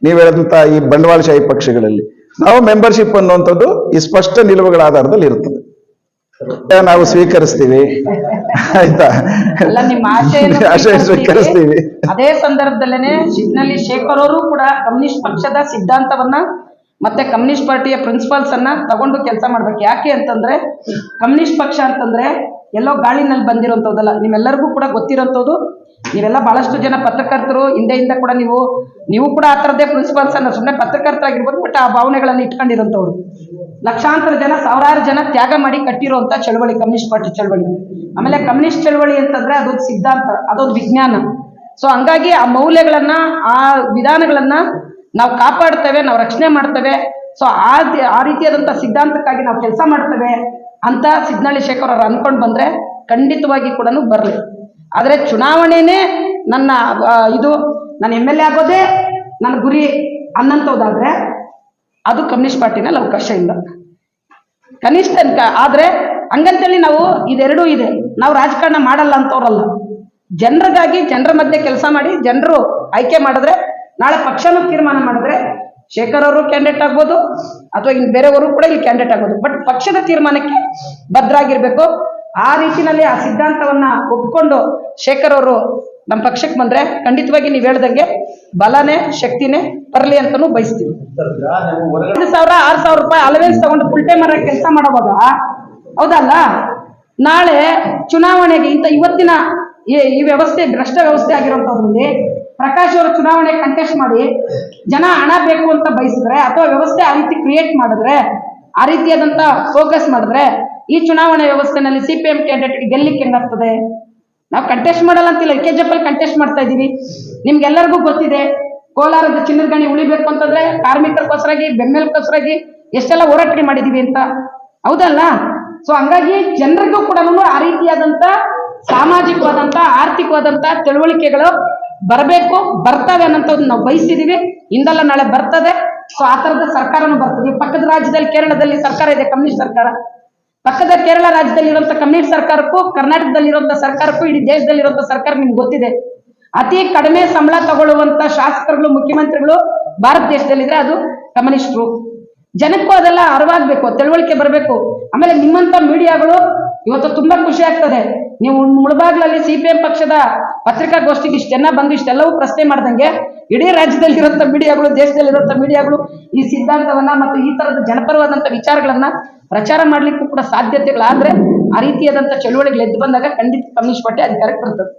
ನೀವು ಹೇಳಿದಂತ ಈ ಬಂಡವಾಳಶಾಹಿ ಪಕ್ಷಗಳಲ್ಲಿ ನಾವು ಮೆಂಬರ್ಶಿಪ್ ಅನ್ನುವಂಥದ್ದು ಈ ಸ್ಪಷ್ಟ ನಿಲುವುಗಳ ಆಧಾರದಲ್ಲಿ ಇರ್ತದೆ. ನಾವು ಸ್ವೀಕರಿಸ್ತೀವಿ, ಆಯ್ತಾ? ಅಲ್ಲ, ನಿಮ್ಮ ಆಶೆಯನ್ನು ಆಶಯ ಸ್ವೀಕರಿಸ್ತೀವಿ. ಅದೇ ಸಂದರ್ಭದಲ್ಲೇನೆ ಶಿಗ್ನಳ್ಳಿ ಶೇಖರ್ ಅವರು ಕೂಡ ಕಮ್ಯುನಿಸ್ಟ್ ಪಕ್ಷದ ಸಿದ್ಧಾಂತವನ್ನ ಮತ್ತೆ ಕಮ್ಯುನಿಸ್ಟ್ ಪಾರ್ಟಿಯ ಪ್ರಿನ್ಸಿಪಲ್ಸ್ ಅನ್ನ ತಗೊಂಡು ಕೆಲಸ ಮಾಡ್ಬೇಕು. ಯಾಕೆ ಅಂತಂದ್ರೆ ಕಮ್ಯುನಿಸ್ಟ್ ಪಕ್ಷ ಅಂತಂದ್ರೆ ಎಲ್ಲೋ ಗಾಳಿನಲ್ಲಿ ಬಂದಿರೋಂಥದ್ದಲ್ಲ, ನಿಮ್ಮೆಲ್ಲರಿಗೂ ಕೂಡ ಗೊತ್ತಿರೋಂಥದ್ದು. ನೀವೆಲ್ಲ ಬಹಳಷ್ಟು ಜನ ಪತ್ರಕರ್ತರು ಹಿಂದೆಯಿಂದ ಕೂಡ ನೀವು ಕೂಡ ಆ ಥರದ್ದೇ ಪ್ರಿನ್ಸಿಪಲ್ಸ್ ಅನ್ನ, ಸುಮ್ಮನೆ ಪತ್ರಕರ್ತರಾಗಿರ್ಬೋದು, ಬಟ್ ಆ ಭಾವನೆಗಳನ್ನು ಇಟ್ಕೊಂಡಿರೋಂಥವ್ರು. ಲಕ್ಷಾಂತರ ಜನ, ಸಾವಿರಾರು ಜನ ತ್ಯಾಗ ಮಾಡಿ ಕಟ್ಟಿರುವಂತ ಚಳವಳಿ ಕಮ್ಯುನಿಸ್ಟ್ ಪಾರ್ಟಿ ಚಳವಳಿ. ಆಮೇಲೆ ಕಮ್ಯುನಿಸ್ಟ್ ಚಳವಳಿ ಅಂತಂದ್ರೆ ಅದೊಂದು ಸಿದ್ಧಾಂತ, ಅದೊಂದು ವಿಜ್ಞಾನ. ಸೊ ಹಂಗಾಗಿ ಆ ಮೌಲ್ಯಗಳನ್ನ, ಆ ವಿಧಾನಗಳನ್ನ ನಾವು ಕಾಪಾಡ್ತೇವೆ, ನಾವು ರಕ್ಷಣೆ ಮಾಡ್ತೇವೆ. ಸೊ ಆ ರೀತಿಯಾದಂಥ ಸಿದ್ಧಾಂತಕ್ಕಾಗಿ ನಾವು ಕೆಲಸ ಮಾಡ್ತೇವೆ ಅಂತ ಶಿಗ್ನಳ್ಳಿ ಶೇಖರ್ ಅವರು ಅನ್ಕೊಂಡು ಬಂದ್ರೆ ಖಂಡಿತವಾಗಿ ಕೂಡ ಬರಲಿ. ಆದರೆ ಚುನಾವಣೆನೇ ನನ್ನ ನಾನು MLA ಆಗೋದೇ ನನ್ನ ಗುರಿ ಅನ್ನಂಥದ್ದಾದ್ರೆ ಅದು ಕಮ್ಯುನಿಸ್ಟ್ ಪಾರ್ಟಿನಲ್ಲಿ ಅವಕಾಶ ಇಲ್ಲ ಕನಿಷ್ಠ. ಆದ್ರೆ ಹಂಗಂತೇಳಿ ನಾವು ಇದೆರಡೂ ಇದೆ, ನಾವು ರಾಜಕಾರಣ ಮಾಡಲ್ಲ ಅಂತವ್ರಲ್ಲ. ಜನರಿಗಾಗಿ, ಜನರ ಮಧ್ಯೆ ಕೆಲಸ ಮಾಡಿ, ಜನರು ಆಯ್ಕೆ ಮಾಡಿದ್ರೆ, ನಾಳೆ ಪಕ್ಷನೂ ತೀರ್ಮಾನ ಮಾಡಿದ್ರೆ ಶೇಖರ್ ಅವರು ಕ್ಯಾಂಡಿಡೇಟ್ ಆಗ್ಬೋದು ಅಥವಾ ಇನ್ನು ಬೇರೆಯವರು ಕೂಡ ಇಲ್ಲಿ ಕ್ಯಾಂಡಿಡೇಟ್ ಆಗ್ಬೋದು. ಬಟ್ ಪಕ್ಷದ ತೀರ್ಮಾನಕ್ಕೆ ಭದ್ರಾಗಿರ್ಬೇಕು. ಆ ರೀತಿನಲ್ಲಿ ಆ ಸಿದ್ಧಾಂತವನ್ನ ಒಪ್ಕೊಂಡು ಶೇಖರ್ ಅವರು ನಮ್ಮ ಪಕ್ಷಕ್ಕೆ ಬಂದ್ರೆ ಖಂಡಿತವಾಗಿ ನೀವು ಹೇಳ್ದಂಗೆ ಬಲನೇ ಶಕ್ತಿನೇ ಬರಲಿ ಅಂತಾನೂ ಬಯಸ್ತೀವಿ. 5,000 6,000 ರೂಪಾಯಿ ಅಲವೆನ್ಸ್ ತಗೊಂಡು ಫುಲ್ ಟೈಮರ್ ಆಗಿ ಕೆಲಸ ಮಾಡುವಾಗ ಹೌದಲ್ಲ, ನಾಳೆ ಚುನಾವಣೆಗೆ ಇವತ್ತಿನ ಈ ವ್ಯವಸ್ಥೆ ಭ್ರಷ್ಟ ವ್ಯವಸ್ಥೆ ಆಗಿರುವಂತದ್ರಲ್ಲಿ ಪ್ರಕಾಶ್ ಅವರು ಚುನಾವಣೆ ಕಂಟೆಸ್ಟ್ ಮಾಡಿ ಜನ ಹಣ ಬೇಕು ಅಂತ ಬಯಸಿದ್ರೆ, ಅಥವಾ ವ್ಯವಸ್ಥೆ ಆ ರೀತಿ ಕ್ರಿಯೇಟ್ ಮಾಡಿದ್ರೆ, ಆ ರೀತಿಯಾದಂತ ಫೋಕಸ್ ಮಾಡಿದ್ರೆ ಈ ಚುನಾವಣೆ ವ್ಯವಸ್ಥೆನಲ್ಲಿ CPM ಕ್ಯಾಂಡಿಡೇಟ್ ಗೆಲ್ಲಿಕ್ಕೆ ಹೆಂಗಾಗ್ತದೆ? ನಾವು ಕಂಟೆಸ್ಟ್ ಮಾಡಲ್ಲ ಅಂತಿಲ್ಲ, KJP ಅಲ್ಲಿ ಕಂಟೆಸ್ಟ್ ಮಾಡ್ತಾ ಇದೀವಿ. ನಿಮ್ಗೆಲ್ಲರಿಗೂ ಗೊತ್ತಿದೆ, ಕೋಲಾರದ ಚಿನ್ನದ ಗಣಿ ಉಳಿಬೇಕು ಅಂತಂದ್ರೆ ಕಾರ್ಮಿಕರಿಗೋಸ್ಕರಾಗಿ, ಬೆಂಬಲಕ್ಕೋಸ್ಕರಾಗಿ ಎಷ್ಟೆಲ್ಲ ಹೋರಾಟ ಮಾಡಿದೀವಿ ಅಂತ, ಹೌದಲ್ಲ? ಸೊ ಹಂಗಾಗಿ ಜನರಿಗೂ ಕೂಡ ಆ ರೀತಿಯಾದಂತ ಸಾಮಾಜಿಕವಾದಂತ, ಆರ್ಥಿಕವಾದಂತ ತಿಳುವಳಿಕೆಗಳು ಬರಬೇಕು, ಬರ್ತವೆ ಅನ್ನೋಂಥದ್ದು ನಾವು ಬಯಸಿದೀವಿ. ಇಂದಲ್ಲ ನಾಳೆ ಬರ್ತದೆ. ಸೊ ಆ ತರದ ಸರ್ಕಾರನೂ ಬರ್ತದೆ. ಪಕ್ಕದ ರಾಜ್ಯದಲ್ಲಿ ಕೇರಳದಲ್ಲಿ ಸರ್ಕಾರ ಇದೆ, ಕಮ್ಯುನಿಸ್ಟ್ ಸರ್ಕಾರ. ಪಕ್ಕದ ಕೇರಳ ರಾಜ್ಯದಲ್ಲಿ ಇರುವಂತ ಕಮ್ಯುನಿಸ್ಟ್ ಸರ್ಕಾರಕ್ಕೂ, ಕರ್ನಾಟಕದಲ್ಲಿರುವಂತ ಸರ್ಕಾರಕ್ಕೂ, ಇಡೀ ದೇಶದಲ್ಲಿರುವಂತ ಸರ್ಕಾರ ನಿಮ್ಗೆ ಗೊತ್ತಿದೆ. ಅತಿ ಕಡಿಮೆ ಸಂಬಳ ತಗೊಳ್ಳುವಂತ ಶಾಸಕರುಗಳು, ಮುಖ್ಯಮಂತ್ರಿಗಳು ಭಾರತ ದೇಶದಲ್ಲಿದ್ರೆ ಅದು ಕಮ್ಯುನಿಸ್ಟ್ರು. ಜನಕ್ಕೂ ಅದೆಲ್ಲ ಅರಿವಾಗಬೇಕು, ತಿಳುವಳಿಕೆ ಬರಬೇಕು. ಆಮೇಲೆ ನಿಮ್ಮಂತ ಮೀಡಿಯಾಗಳು ಇವತ್ತು ತುಂಬಾ ಖುಷಿ ಆಗ್ತದೆ. ನೀವು ಮುಳಬಾಗ್ಲಲ್ಲಿ CPM ಪಕ್ಷದ ಪತ್ರಿಕಾಗೋಷ್ಠಿಗೆ ಇಷ್ಟೆಲ್ಲ ಬಂದು ಇಷ್ಟೆಲ್ಲವೂ ಪ್ರಶ್ನೆ ಮಾಡ್ದಂಗೆ ಇಡೀ ರಾಜ್ಯದಲ್ಲಿರುವಂತ ಮೀಡಿಯಾಗಳು, ದೇಶದಲ್ಲಿರುವಂತ ಮೀಡಿಯಾಗಳು ಈ ಸಿದ್ಧಾಂತವನ್ನ ಮತ್ತು ಈ ತರದ ಜನಪರವಾದಂತ ವಿಚಾರಗಳನ್ನ ಪ್ರಚಾರ ಮಾಡ್ಲಿಕ್ಕೂ ಕೂಡ ಸಾಧ್ಯತೆಗಳಾದ್ರೆ, ಆ ರೀತಿಯಾದಂತ ಚಳುವಳಿಗಳು ಎದ್ದು ಬಂದಾಗ ಖಂಡಿತ ಕಮ್ಯುನಿಸ್ಟ್ ಪಾರ್ಟಿ ಅಧಿಕಾರಕ್ಕೆ ಬರ್ತದೆ.